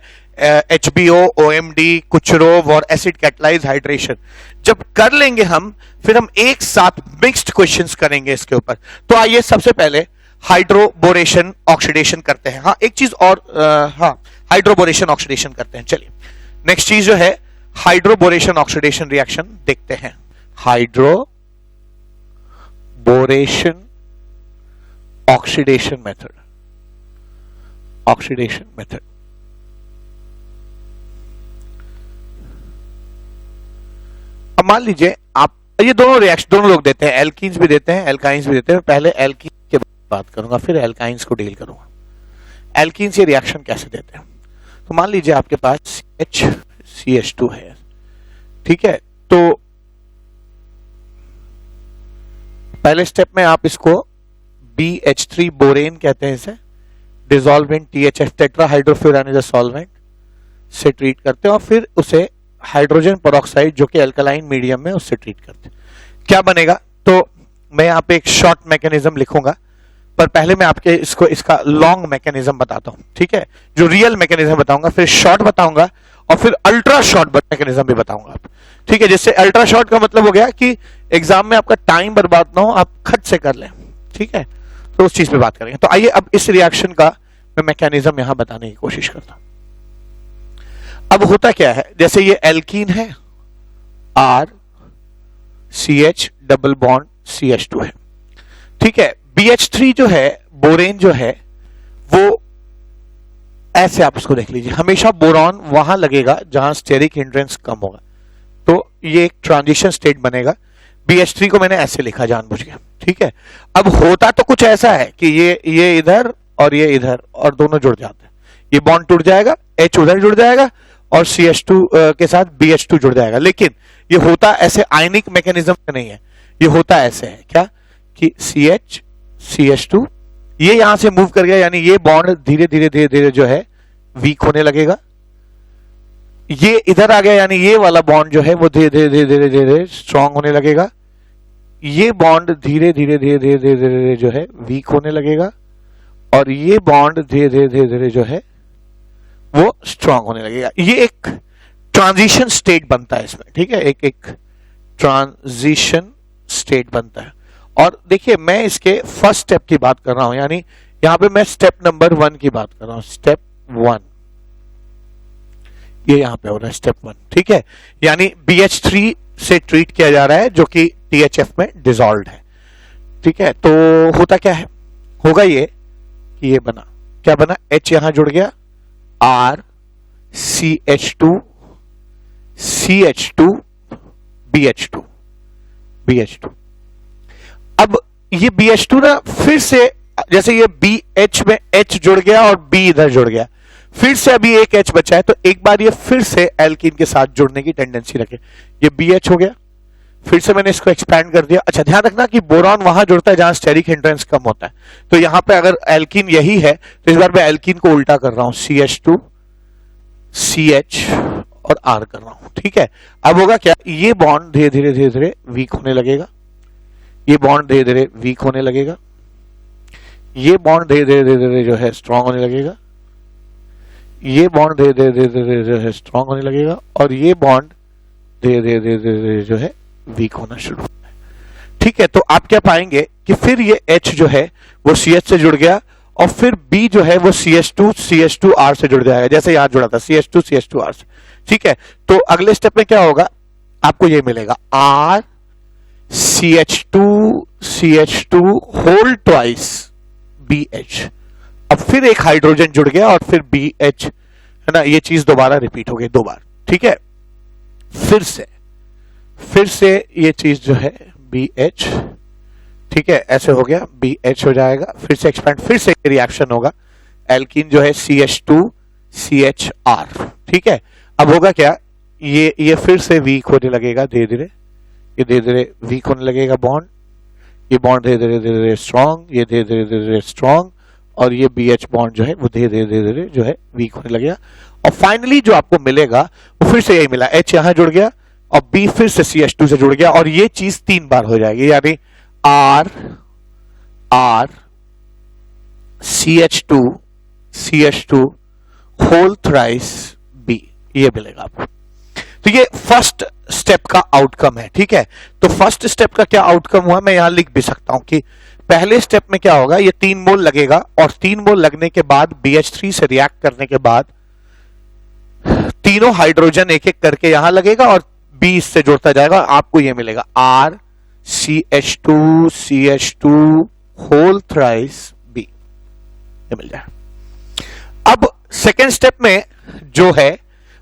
Speaker 1: HBO, OMD, कुचरोव और एसिड कैटलाइज्ड हाइड्रेशन जब कर लेंगे हम, फिर हम एक साथ मिक्स्ड क्वेश्चंस करेंगे इसके ऊपर। तो आइए सबसे पहले हाइड्रोबोरेशन ऑक्सीडेशन करते हैं। हाँ, एक चीज और, हाँ, हाइड्रोबोरेशन ऑक्सीडेशन करते हैं। चलिए नेक्स्ट चीज जो है हाइड्रोबोरेशन ऑक्सीडेशन रिएक्शन देखते हैं। Hydroboration oxidation method, oxidation method. अब मान लीजिए आप, ये दोनों रिएक्शन दोनों लोग देते हैं, एल्कीन्स भी देते हैं, एल्काइंस भी देते हैं। पहले एल्कीन के बात करूंगा, फिर एल्काइंस को डील करूंगा। एल्कीन्स ये रिएक्शन कैसे देते हैं, तो मान लीजिए आपके पास CH2 है, ठीक है। तो पहले स्टेप में आप इसको BH3 बोरेन कहते हैं, इसे डिसॉल्व इन THF टेट्राहाइड्रोफ्यूरान सॉल्वेंट से ट्रीट करते हैं, और फिर उसे हाइड्रोजन पेरोक्साइड जो कि अल्कलाइन मीडियम में, उससे ट्रीट करते हैं। क्या बनेगा, तो मैं यहाँ पे एक शॉर्ट मैकेनिज्म लिखूंगा, पर पहले मैं आपके इसका लॉन्ग मैकेनिज्म बताता हूं, ठीक है। जो रियल मैकेनिज्म बताऊंगा, फिर शॉर्ट बताऊंगा, और फिर अल्ट्रा शॉर्ट मैकेनिज्म भी बताऊंगा आप, ठीक है। जिससे अल्ट्रा शॉर्ट का मतलब हो गया कि एग्जाम में आपका टाइम बर्बाद ना हो, आप खट से कर लें, ठीक है। तो उस चीज पे बात करेंगे। तो आइए अब इस रिएक्शन का मैं मैकेनिज्म यहां बताने की कोशिश करता हूं। अब होता क्या है, जैसे ये एल्कीन है, R CH double bond CH2 है, ठीक है। BH3 जो है, बोरेन जो है, वो ऐसे आप उसको देख लीजिए, हमेशा बोरॉन वहां लगेगा जहां स्टेरिक हिंड्रेंस कम होगा, तो ये एक ट्रांजिशन स्टेट बनेगा। BH3 को मैंने ऐसे लिखा जानबूझ के, ठीक है। अब होता तो कुछ ऐसा है कि ये इधर और ये इधर, और दोनों जुड़ जाते हैं, ये बॉन्ड टूट जाएगा, H उधर जुड़ जाएगा, और CH2 के साथ BH2 जुड़ जाएगा। लेकिन ये होता ऐसे आयनिक मैकेनिज्म नहीं है, ये होता ऐसे है क्या कि CH CH2 ये यहां से मूव कर गया, यानी ये बॉन्ड धीरे धीरे धीरे धीरे जो है वीक होने लगेगा। ये इधर आ गया, यानी ये वाला बॉन्ड जो है वो धीरे धीरे धीरे धीरे धीरे स्ट्रांग होने लगेगा। ये बॉन्ड धीरे धीरे धीरे धीरे धीरे धीरे जो है वीक होने लगेगा, और ये बॉन्ड धीरे धीरे धीरे धीरे जो है वो स्ट्रांग होने लगेगा। ये एक ट्रांजिशन स्टेट बनता है इसमें, ठीक है, एक एक ट्रांजिशन स्टेट बनता है। और देखिए मैं इसके फर्स्ट स्टेप की बात कर रहा हूं, यानी यहां पे मैं स्टेप नंबर 1 की बात कर रहा हूं। स्टेप 1 ये यहां पे हो रहा है, स्टेप 1, ठीक है, यानी BH3 से ट्रीट किया जा रहा है जो कि THF में डिसॉल्व है, ठीक है। तो होता क्या है, होगा ये कि ये बना, क्या बना, H यहां जुड़ गया, R CH2 CH2 BH2। अब ये BH2 ना फिर से, जैसे ये BH में H जुड़ गया और B इधर जुड़ गया, फिर से अभी एक H बचा है, तो एक बार ये फिर से एल्कीन के साथ जुड़ने की टेंडेंसी रखे। ये BH हो गया, फिर से मैंने इसको एक्सपैंड कर दिया। अच्छा ध्यान रखना कि बोरॉन वहां जुड़ता है जहां स्टेरिक हिंड्रेंस कम होता है, तो यहां पे अगर एल्कीन यही है तो इस बार मैं एल्कीन को उल्टा कर रहा हूं, CH2 CH और R कर रहा हूं, ठीक है। अब होगा क्या, ये बॉन्ड धीरे धीरे धीरे धीरे वीक होने लगेगा, ये बॉन्ड धीरे धीरे वीक होने लगेगा, ये बॉन्ड धीरे धीरे धीरे धीरे जो है स्ट्रांग होने लगेगा, ये बॉन्ड धीरे धीरे धीरे धीरे जो है स्ट्रांग होने लगेगा, और ये बॉन्ड धीरे धीरे धीरे धीरे जो है वीक होना शुरू होता है, ठीक है। तो आप क्या पाएंगे कि फिर ये H जो है वो CH से जुड़ गया, और फिर B जो है वो CH2R से जुड़ जाएगा, जैसे यहां जुड़ा था CH2R से, ठीक है। तो अगले स्टेप में क्या होगा, आपको ये मिलेगा R CH2 whole twice BH। अब फिर एक हाइड्रोजन जुड़ गया और फिर BH, है ना, ये चीज दोबारा रिपीट हो गई 2 बार, ठीक है। फिर से ये चीज जो है BH, ठीक है, ऐसे हो गया, BH हो जाएगा, फिर से एक्सपैंड, फिर से रिएक्शन होगा, एल्कीन जो है CH2 CHR, ठीक है। अब होगा क्या, ये फिर से वीक होने लगेगा धीरे धीरे, ये धीरे धीरे वीक होने लगेगा बॉन्ड, ये बॉन्ड धीरे धीरे धीरे धीरे स्ट्रांग, ये धीरे धीरे धीरे धीरे स्ट्रांग, और ये BH बॉन्ड जो है वो धीरे धीरे धीरे धीरे जो है वीक होने लगेगा। और फाइनली जो आपको मिलेगा वो फिर से यही मिला, H यहां जुड़ गया और B फिर से CH2 से जुड़ गया, और ये चीज 3 बार हो जाएगी, यानी R CH2 whole thrice B, ये मिलेगा आपको। तो ये फर्स्ट स्टेप का आउटकम है, ठीक है। तो फर्स्ट स्टेप का क्या आउटकम हुआ, मैं यहां लिख भी सकता हूं कि पहले स्टेप में क्या होगा, ये 3 मोल लगेगा, और 3 मोल लगने के बाद BH3 से रिएक्ट करने के बाद तीनों हाइड्रोजन एक एक करके यहां लगेगा और B इससे जुड़ता जाएगा, आपको ये मिलेगा R CH2 whole thrice B, ये मिल जाएगा। अब सेकेंड स्टेप में जो है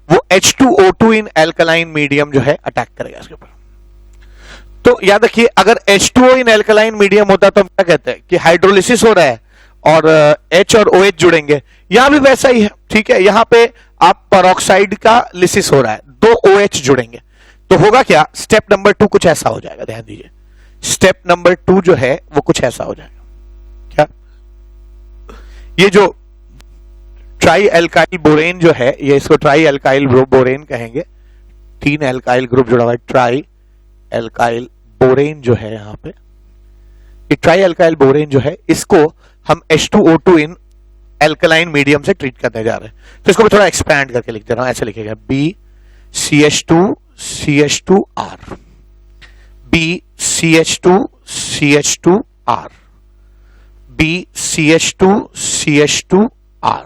Speaker 1: वो H2O2 इन एल्कलाइन मीडियम जो है अटैक करेगा इसके ऊपर। तो याद रखिए, अगर H2O इन एल्कलाइन मीडियम होता तो हम क्या कहते हैं कि हाइड्रोलिसिस हो रहा है और H और OH जुड़ेंगे, यहां भी वैसा ही है, ठीक है। यहां पे आप पेरोक्साइड का लिसिस हो रहा है, 2 OH जुड़ेंगे, तो होगा क्या, स्टेप नंबर 2 कुछ ऐसा हो जाएगा, ध्यान दीजिए, स्टेप नंबर 2 जो है वो कुछ ऐसा हो जाएगा, क्या, ये जो ट्राई एल्काइल बोरेन जो है, ये इसको ट्राई एल्काइल बोरेन कहेंगे, 3 एल्काइल ग्रुप जुड़ा हुआ है, ट्राई एल्काइल बोरेन जो है, यहां पे ये ट्राई एल्काइल बोरेन जो है, इसको हम H2O2 इन एल्कलाइन मीडियम से ट्रीट करने जा रहे हैं। तो इसको मैं थोड़ा एक्सपैंड करके लिख दे रहा हूं, ऐसे लिखेगा B CH2R B CH2R B CH2R,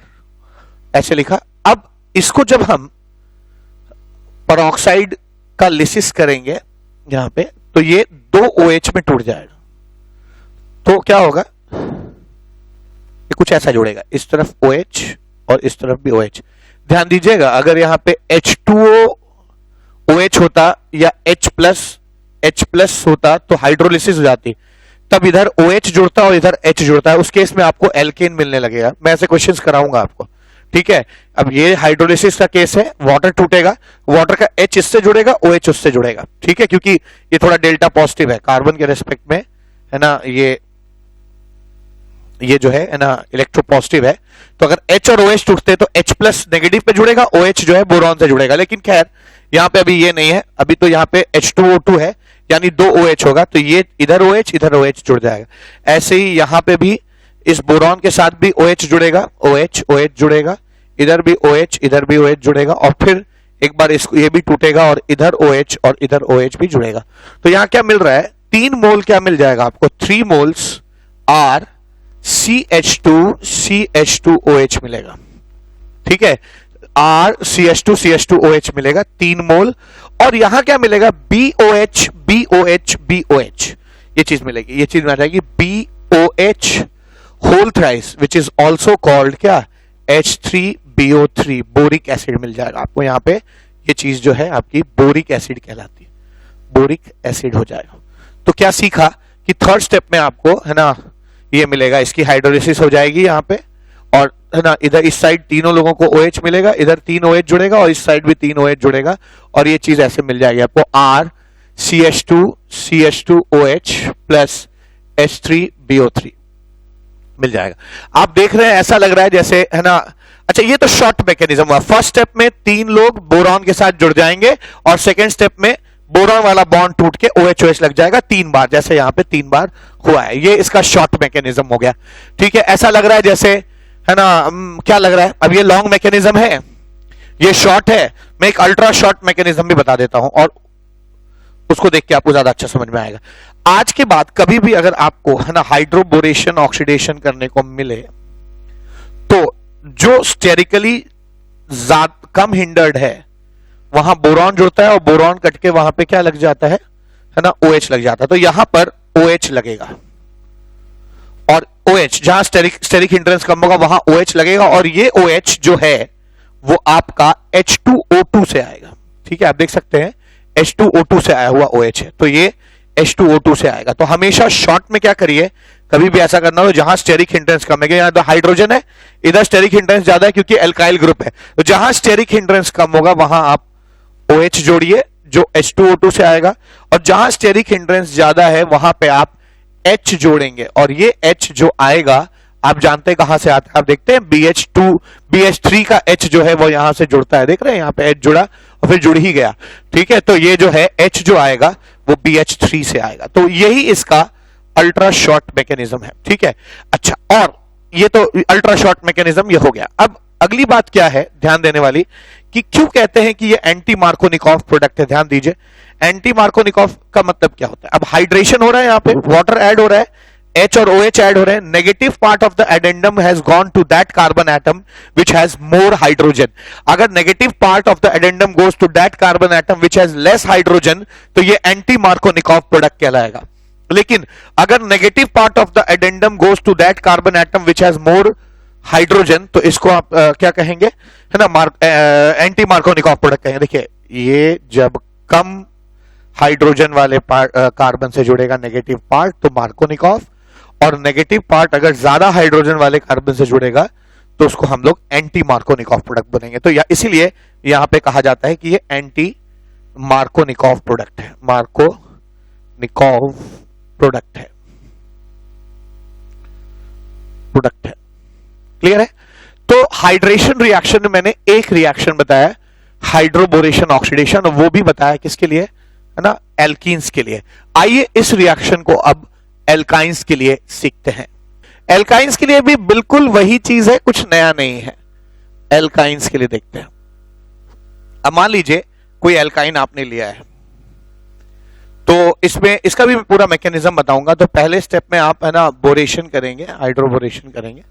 Speaker 1: ऐसे लिखा। अब इसको जब हम पेरोक्साइड का लिसिस करेंगे यहां पे, तो ये 2 OH में टूट जाएगा, तो क्या होगा, ये कुछ ऐसा जुड़ेगा, इस तरफ OH और इस तरफ भी OH। ध्यान दीजिएगा, अगर यहां पे H2O OH होता या H प्लस होता तो हाइड्रोलिसिस हो जाती, तब इधर OH जुड़ता और इधर H जुड़ता है, उस केस में आपको एल्केन मिलने लगेगा। मैं ऐसे क्वेश्चंस कराऊंगा आपको, ठीक है। अब ये हाइड्रोलिसिस का केस है, वाटर टूटेगा, वाटर का H इससे जुड़ेगा, OH उससे जुड़ेगा, ठीक है, क्योंकि ये थोड़ा डेल्टा पॉजिटिव है कार्बन के रेस्पेक्ट में, है ना, ये जो है ना इलेक्ट्रो पॉजिटिव है। तो अगर H और OH टूटते तो H प्लस नेगेटिव पे जुड़ेगा, OH जो है बोरॉन से जुड़ेगा, लेकिन खैर यहां पे अभी ये नहीं है, अभी तो यहां पे H2O2 है, यानी 2 OH होगा, तो ये इधर OH जुड़ जाएगा। ऐसे ही यहां पे भी इस बोरॉन के साथ भी OH जुड़ेगा, OH जुड़ेगा, इधर भी OH, इधर भी OH जुड़ेगा, और फिर एक बार इसको ये भी टूटेगा और इधर OH और इधर OH भी जुड़ेगा। तो यहां क्या मिल रहा है, 3 मोल क्या मिल जाएगा आपको, 3 मोल्स आर CH2OH मिलेगा। ठीक है, RCH2OH मिलेगा 3 मोल, और यहां क्या मिलेगा, BOH ये चीज मिलेगी, ये चीज मिल जाएगी BOH whole thrice, which is also called क्या, H3BO3 बोरिक एसिड मिल जाएगा आपको। यहां पे ये चीज जो है आपकी बोरिक एसिड कहलाती है, बोरिक एसिड हो जाएगा। तो क्या सीखा कि थर्ड स्टेप में आपको है ना ये मिलेगा, इसकी हाइड्रोलिसिस हो जाएगी यहाँ पे, और है ना इधर इस साइड तीनों लोगों को OH मिलेगा, इधर 3 OH जुड़ेगा और इस साइड भी 3 OH जुड़ेगा, और ये चीज ऐसे मिल जाएगी आपको RCH2OH प्लस H3BO3 मिल जाएगा। आप देख रहे हैं ऐसा लग रहा है जैसे, है ना, अच्छा ये तो शॉर्ट मैकेनिज्म हुआ। फर्स्ट स्टेप में 3 लोग बोरॉन के साथ जुड़ जाएंगे, और सेकेंड स्टेप में बोरॉन वाला बॉन्ड टूट के OH लग जाएगा 3 बार, जैसे यहां पे 3 बार हुआ है। ये इसका शॉर्ट मैकेनिज्म हो गया। ठीक है, ऐसा लग रहा है जैसे, है ना, क्या लग रहा है, अब ये लॉन्ग मैकेनिज्म है, ये शॉर्ट है। मैं एक अल्ट्रा शॉर्ट मैकेनिज्म भी बता देता हूं, और उसको देख के आपको ज्यादा अच्छा समझ में आएगा। आज के बाद कभी भी अगर आपको, है ना, हाइड्रोबोरेशन ऑक्सीडेशन करने को मिले, तो जो स्टेरिकली कम हिंडर्ड है वहां बोरॉन जुड़ता है, और बोरॉन कट के वहां पे क्या लग जाता है ना, OH लग जाता है। तो यहां पर OH लगेगा, और OH जहां स्टेरिक हिंड्रेंस कम होगा वहां OH लगेगा, और ये OH जो है वो आपका H2O2 से आएगा। ठीक है, आप देख सकते हैं H2O2 से आया हुआ OH है, तो ये H2O2 से आएगा। तो हमेशा शॉर्ट में क्या करिए, कभी भी ऐसा करना हो जहां स्टेरिक हिंड्रेंस कम है, यहां तो हाइड्रोजन है, इधर स्टेरिक हिंड्रेंस ज्यादा है क्योंकि एल्काइल ग्रुप है, तो जहां स्टेरिक हिंड्रेंस कम होगा वहां आप OH जोड़िए जो H2O2 से आएगा, और जहां स्टेरिक हिंड्रेंस ज्यादा है वहां पे आप H जोड़ेंगे, और ये H जो आएगा आप जानते हैं कहां से आता है, आप देखते हैं BH3 का H जो है वो यहां से जुड़ता है, देख रहे हैं यहां पे H जुड़ा और फिर जुड़ ही गया। ठीक है, तो ये जो है H जो आएगा वो BH3 से आएगा। तो यही इसका अल्ट्रा शॉर्ट मैकेनिज्म है। ठीक है, अच्छा, और ये तो अल्ट्रा शॉर्ट मैकेनिज्म ये हो गया। अब अगली बात क्या है ध्यान देने वाली, कि क्यों कहते हैं कि ये एंटी मार्कोनिकॉफ प्रोडक्ट है। ध्यान दीजिए, एंटी मार्कोनिकॉफ का मतलब क्या होता है। अब हाइड्रेशन हो रहा है, यहां पे वाटर ऐड हो रहा है, H और OH ऐड हो रहे हैं, negative part of the addendum has gone to that carbon atom which has more hydrogen. अगर negative part of the addendum goes to that carbon atom which has less hydrogen, तो ये anti Markovnikov product कहलाएगा। लेकिन अगर negative part of the addendum goes to that carbon atom which has more hydrogen, तो इसको आप क्या कहेंगे, है ना, एंटी मार्कोनिकॉफ प्रोडक्ट कहेंगे। देखिए, ये जब कम हाइड्रोजन वाले कार्बन से जुड़ेगा नेगेटिव पार्ट तो मार्कोनिकॉफ, और नेगेटिव पार्ट अगर ज्यादा हाइड्रोजन वाले कार्बन से जुड़ेगा तो उसको हम लोग एंटी मार्कोनिकॉफ प्रोडक्ट बनेंगे। तो इसीलिए यहां पे कहा जाता है कि ये एंटी मार्कोनिकॉफ प्रोडक्ट है, मार्कोनिकॉफ प्रोडक्ट है। क्लियर है। तो हाइड्रेशन रिएक्शन में मैंने एक रिएक्शन बताया, हाइड्रोबोरेशन ऑक्सीडेशन, और वो भी बताया किसके लिए, है ना, एल्कीन्स के लिए। आइए इस रिएक्शन को अब एल्काइंस के लिए सीखते हैं। एल्काइंस के लिए भी बिल्कुल वही चीज है, कुछ नया नहीं है। एल्काइंस के लिए देखते हैं। अब मान लीजिए कोई एल्काइन आपने लिया है, तो इसमें इसका भी पूरा मैकेनिज्म बताऊंगा। तो पहले स्टेप में आप, है ना, बोरेशन करेंगे, हाइड्रोबोरेशन करेंगे,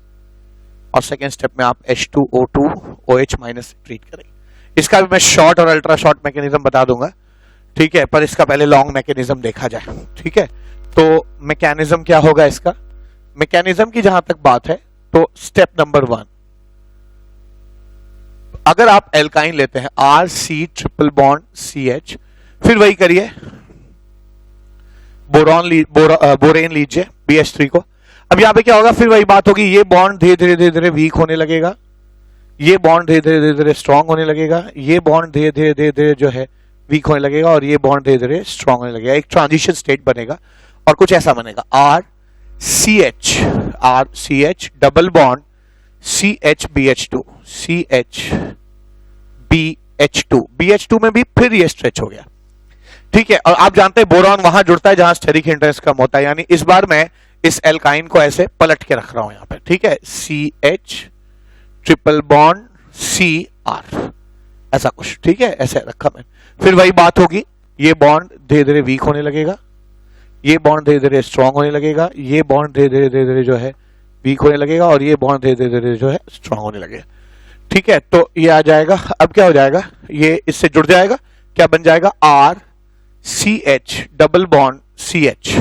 Speaker 1: और सेकेंड स्टेप में आप H2O2 OH माइनस ट्रीट करेंगे। इसका भी मैं शॉर्ट और अल्ट्रा शॉर्ट मैकेनिज्म बता दूंगा। ठीक है, पर इसका पहले लॉन्ग मैकेनिज्म देखा जाए। ठीक है, तो मैकेनिज्म क्या होगा इसका, मैकेनिज्म की जहां तक बात है, तो स्टेप नंबर 1, अगर आप एल्काइन लेते हैं RC ट्रिपल बॉन्ड CH, फिर वही करिए, बोरेन लीजिए BH3 को। अब यहां पे क्या होगा, फिर वही बात होगी, ये बॉन्ड धीरे धीरे धीरे धीरे वीक होने लगेगा, ये बॉन्ड धीरे धीरे धीरे धीरे स्ट्रांग होने लगेगा, ये बॉन्ड धीरे धीरे धीरे धीरे जो है वीक होने लगेगा, और ये बॉन्ड धीरे धीरे स्ट्रांग होने लगेगा। एक ट्रांजिशन स्टेट बनेगा और कुछ ऐसा बनेगा, RCH double bond CH BH2 में भी फिर ये स्ट्रेच हो गया। ठीक है, और आप जानते हैं बोरॉन वहां जुड़ता है जहां स्टेरिक हिंड्रेंस कम होता है, यानी इस बार मैं इस एल्काइन को ऐसे पलट के रख रहा हूं यहां पे, ठीक है, CH ट्रिपल बॉन्ड CR, ऐसा कुछ, ठीक है, ऐसे रखा मैंने। फिर वही बात होगी, ये बॉन्ड धीरे धीरे वीक होने लगेगा, ये बॉन्ड धीरे धीरे स्ट्रांग होने लगेगा, ये बॉन्ड धीरे धीरे जो है वीक होने लगेगा, और ये बॉन्ड धीरे धीरे जो है स्ट्रांग होने लगेगा, ठीक है। तो ये आ जाएगा, अब क्या हो जाएगा, ये इससे जुड़ जाएगा, क्या बन जाएगा, RCH डबल बॉन्ड CH,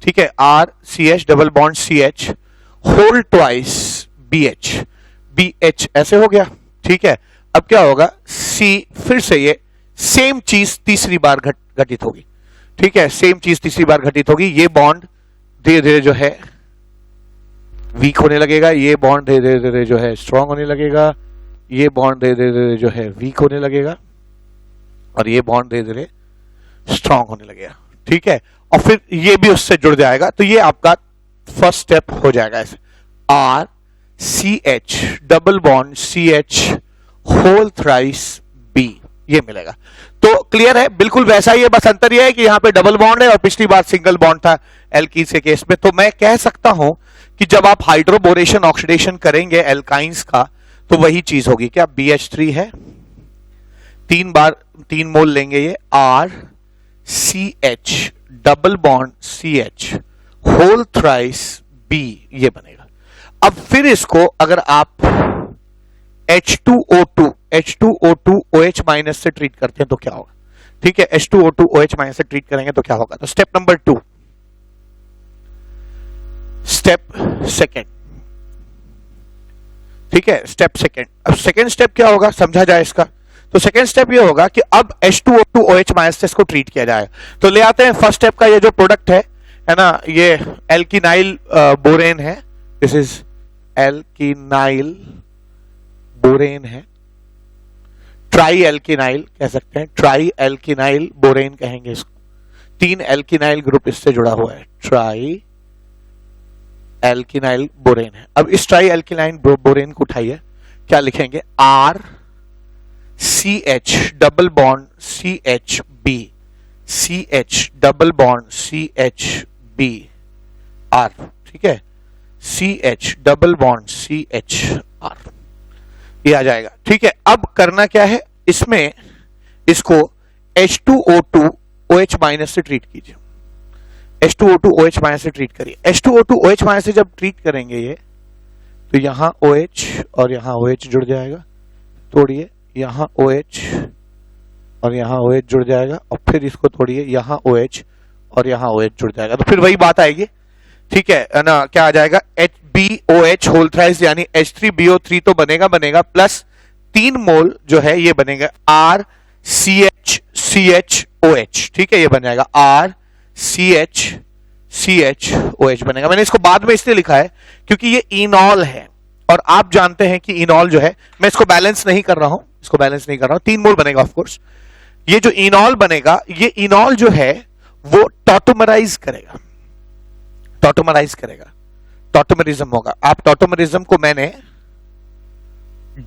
Speaker 1: ठीक है, RCH double bond CH whole twice BH ऐसे हो गया, ठीक है। अब क्या होगा, C फिर से ये सेम चीज तीसरी बार घटित होगी, ठीक है, सेम चीज तीसरी बार घटित होगी, ये बॉन्ड धीरे धीरे जो है वीक होने लगेगा, ये बॉन्ड धीरे धीरे जो है स्ट्रांग होने लगेगा, ये बॉन्ड धीरे धीरे जो है वीक होने लगेगा, और ये बॉन्ड धीरे धीरे स्ट्रांग होने लगेगा, ठीक है। और फिर ये भी उससे जुड़ जाएगा, तो ये आपका फर्स्ट स्टेप हो जाएगा ऐसे, RCH double bond CH whole thrice B, ये मिलेगा। तो क्लियर है, बिल्कुल वैसा ही है, बस अंतर यह है कि यहां पे डबल बॉन्ड है और पिछली बार सिंगल बॉन्ड था एल्कीन्स के केस में। तो मैं कह सकता हूं कि जब आप हाइड्रोबोरेशन ऑक्सीडेशन करेंगे एल्काइंस का, तो वही चीज होगी, क्या BH3 है, 3 मोल लेंगे, ये RCH double bond CH whole thrice B, ये बनेगा। अब फिर इसको अगर आप H2O2 OH माइनस से ट्रीट करते हैं तो क्या होगा, ठीक है, H2O2 OH माइनस से ट्रीट करेंगे तो क्या होगा, तो स्टेप नंबर 2, स्टेप सेकेंड, ठीक है, स्टेप सेकेंड। अब सेकेंड स्टेप क्या होगा, समझा जाए इसका, तो सेकेंड स्टेप ये होगा कि अब H2O2 OH माइनस से इसको ट्रीट किया जाएगा। तो ले आते हैं फर्स्ट स्टेप का ये जो प्रोडक्ट है ना, ये एल्किनाइल बोरेन है, दिस इज एल्किनाइल बोरेन है, ट्राई एल्किनाइल कह सकते हैं, ट्राई एल्किनाइल बोरेन कहेंगे इसको, 3 एल्किनाइल ग्रुप इससे जुड़ा हुआ है, ट्राई एल्किनाइल बोरेन है। अब इस ट्राई एल्किनाइल बोरेन को उठाइए, क्या लिखेंगे, RCH double bond CHB, CH double bond CHB R, ठीक है, CH डबल बॉन्ड CHR, ये आ जाएगा, ठीक है। अब करना क्या है, इसमें इसको H2O2 OH माइनस से ट्रीट कीजिए, H2O2 OH माइनस से ट्रीट करिए। H2O2 OH माइनस से जब ट्रीट करेंगे ये, तो यहां OH और यहां OH जुड़ जाएगा, तोड़िए, यहां OH और यहां OH जुड़ जाएगा, और फिर इसको तोड़िए, यहां OH और यहां OH जुड़ जाएगा, तो फिर वही बात आएगी, ठीक है ना, क्या आ जाएगा, HBOH होल थ्राइस यानी H3BO3 तो बनेगा प्लस 3 मोल जो है ये बनेगा RCHCHOH, ठीक है, ये बन जाएगा RCHCHOH बनेगा। मैंने इसको बाद में इसलिए लिखा है क्योंकि ये इनॉल है, और आप जानते हैं कि इनॉल जो है, मैं इसको बैलेंस नहीं कर रहा हूं, 3 मोल बनेगा ऑफ कोर्स। ये जो इनॉल बनेगा, ये इनॉल जो है वो टॉटोमराइज करेगा, टॉटोमरिज्म होगा। आप टॉटोमरिज्म को मैंने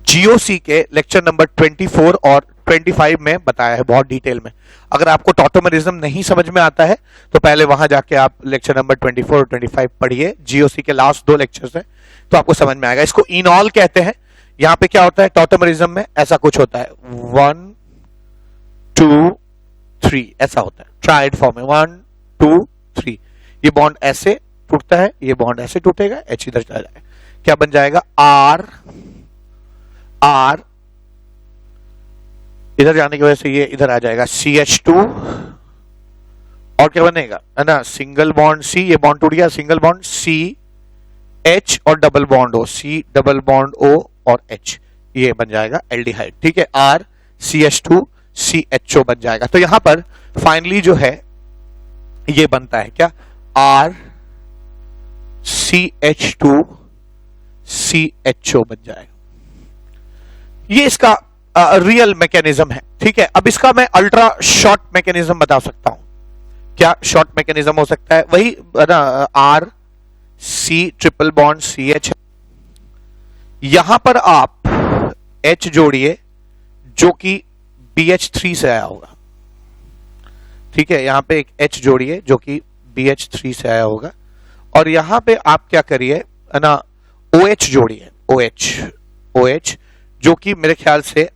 Speaker 1: GOC के लेक्चर नंबर 24 और 25 में बताया है बहुत डिटेल में। अगर आपको टॉटोमरिज्म नहीं समझ में आता है तो पहले वहां जाके आप लेक्चर नंबर 24 और 25 पढ़िए, GOC के लास्ट 2 लेक्चर्स हैं, तो आपको समझ में आएगा। इसको इनॉल कहते हैं। यहां पे क्या होता है टॉटोमरिज्म में, ऐसा कुछ होता है, 1 2 3 ऐसा होता है, ट्राइड फॉर्म में 1 2 3, ये बॉन्ड ऐसे टूटता है, ये बॉन्ड ऐसे टूटेगा, H इधर चला जाएगा, क्या बन जाएगा, R इधर जाने की वजह से ये इधर आ जाएगा, CH2, और क्या बनेगा, है ना, सिंगल बॉन्ड C, ये बॉन्ड टूट गया, सिंगल बॉन्ड C H और double bond O, C double bond O और H, ये बन जाएगा एल्डिहाइड, ठीक है, R CH2 CHO बन जाएगा। तो यहां पर फाइनली जो है ये बनता है क्या, R CH2 CHO बन जाएगा। ये इसका रियल मैकेनिज्म है, ठीक है। अब इसका मैं अल्ट्रा शॉर्ट मैकेनिज्म बता सकता हूं। क्या शॉर्ट मैकेनिज्म हो सकता है, वही ना, R C triple bond CH, यहां पर आप H जोड़िए जो कि BH3 से आया होगा, ठीक है, यहां पे एक H जोड़िए जो कि BH3 से आया होगा, और यहां पे आप क्या करिए है ना, OH जोड़िए, OH जो कि मेरे ख्याल से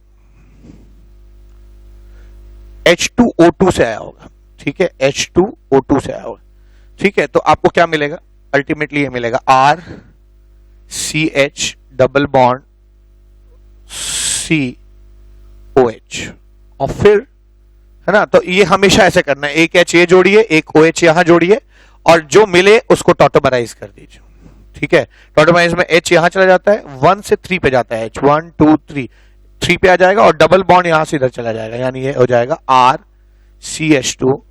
Speaker 1: H2O2 से आया होगा, ठीक है, H2O2 से आया होगा, ठीक है। तो आपको क्या मिलेगा, अल्टीमेटली ये मिलेगा RCH डबल बॉन्ड COH, और फिर है ना, तो ये हमेशा ऐसे करना है, एक H ये जोड़िए, एक OH यहां जोड़िए, और जो मिले उसको टॉटोमराइज कर दीजिए, ठीक है। टॉटोमराइज में H यहां चला जाता है, 1 से 3 पे जाता है, H 1 2 3 पे आ जाएगा, और डबल बॉन्ड यहां से इधर चला जाएगा, यानी ये हो जाएगा RCH2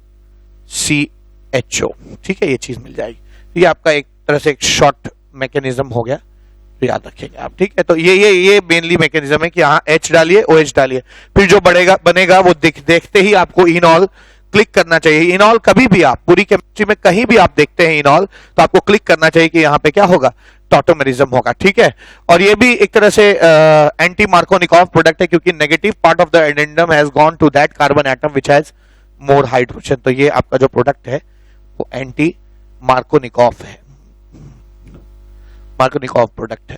Speaker 1: CHO, ठीक है, ये चीज मिल जाएगी। ये आपका एक तरह से एक शॉर्ट मैकेनिज्म हो गया, तो याद रखिएगा आप, ठीक है। तो ये मेनली मैकेनिज्म है कि यहाँ H डालिए, OH डालिए, फिर जो बनेगा वो देखते ही आपको इनॉल क्लिक करना चाहिए। इनॉल कभी भी आप पूरी केमिस्ट्री में कहीं भी आप देखते हैं इनॉल, तो आपको क्लिक करना चाहिए कि यहाँ पे क्या होगा, टॉटोमेरिज्म होगा, ठीक है। और ये भी एक तरह से एंटी मार्कोनिकॉफ प्रोडक्ट है, क्योंकि negative part of the addendum has gone to that carbon atom which has more hydrogen. तो ये आपका जो प्रोडक्ट है वो एंटी मार्कोनिकॉफ है, मार्कोनिकॉफ प्रोडक्ट है।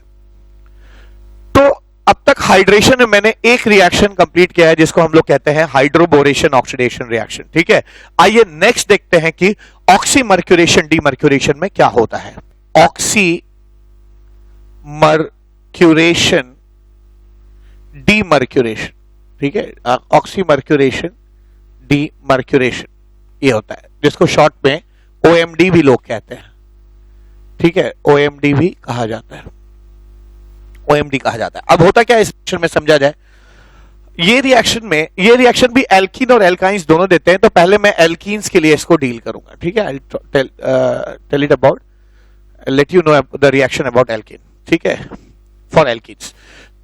Speaker 1: तो अब तक हाइड्रेशन में मैंने एक रिएक्शन कंप्लीट किया है जिसको हम लोग कहते हैं हाइड्रोबोरेशन ऑक्सीडेशन रिएक्शन, ठीक है। आइए नेक्स्ट देखते हैं कि ऑक्सीमर्क्यूरेशन डीमर्क्यूरेशन में क्या होता है। ऑक्सीमर्क्यूरेशन डीमर्क्यूरेशन, ठीक है, ऑक्सीमर्क्यूरेशन डीमर्क्यूरेशन ये होता है, जिसको शॉर्ट में OMD भी लोग कहते हैं, ठीक है, OMD भी कहा जाता है, OMD कहा जाता है। अब होता क्या है इस रिएक्शन में, समझा जाए। ये रिएक्शन भी एल्कीन और एल्काइंस दोनों देते हैं, तो पहले मैं एल्कीन्स के लिए इसको डील करूंगा, ठीक है। Tell it about, let you know the reaction about alkene, ठीक है, फॉर एल्कीन्स।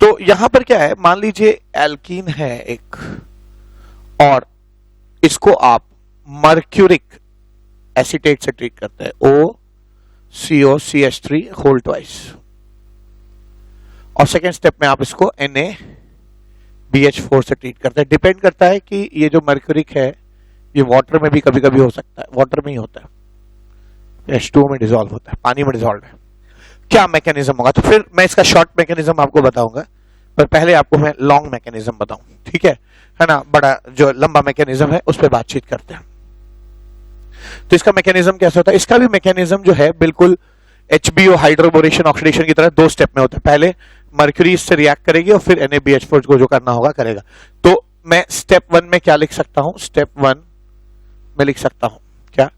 Speaker 1: तो यहां पर क्या है, मान लीजिए एल्कीन है एक, और इसको आप मर्क्यूरिक एसीटेट से ट्रीट करते हैं, OCOCH3 होल ट्वाइस, और सेकेंड स्टेप में आप इसको NaBH4 से ट्रीट करते हैं। डिपेंड करता है कि ये जो मर्क्यूरिक है ये वाटर में भी कभी कभी हो सकता है, वाटर में ही होता है, H2O में डिसॉल्व होता है, पानी में डिसॉल्व है, क्या मैकेनिज्म होगा। तो फिर मैं इसका शॉर्ट मैकेनिज्म आपको बताऊंगा, पर पहले आपको मैं लॉन्ग मैकेनिज्म बताऊं, ठीक है ना, बड़ा जो लंबा मैकेनिज्म है उस पर बातचीत करते हैं। तो इसका मैकेनिज्म कैसे होता है, इसका भी मैकेनिज्म जो है बिल्कुल HBO हाइड्रोबोरेशन ऑक्सीडेशन की तरह 2 स्टेप में होता है। पहले मर्क्यूरी इससे रिएक्ट करेगी और फिर NaBH4 को जो करना होगा करेगा। तो मैं स्टेप 1 में क्या लिख सकता हूं, स्टेप 1 में लिख सकता हूं, क्या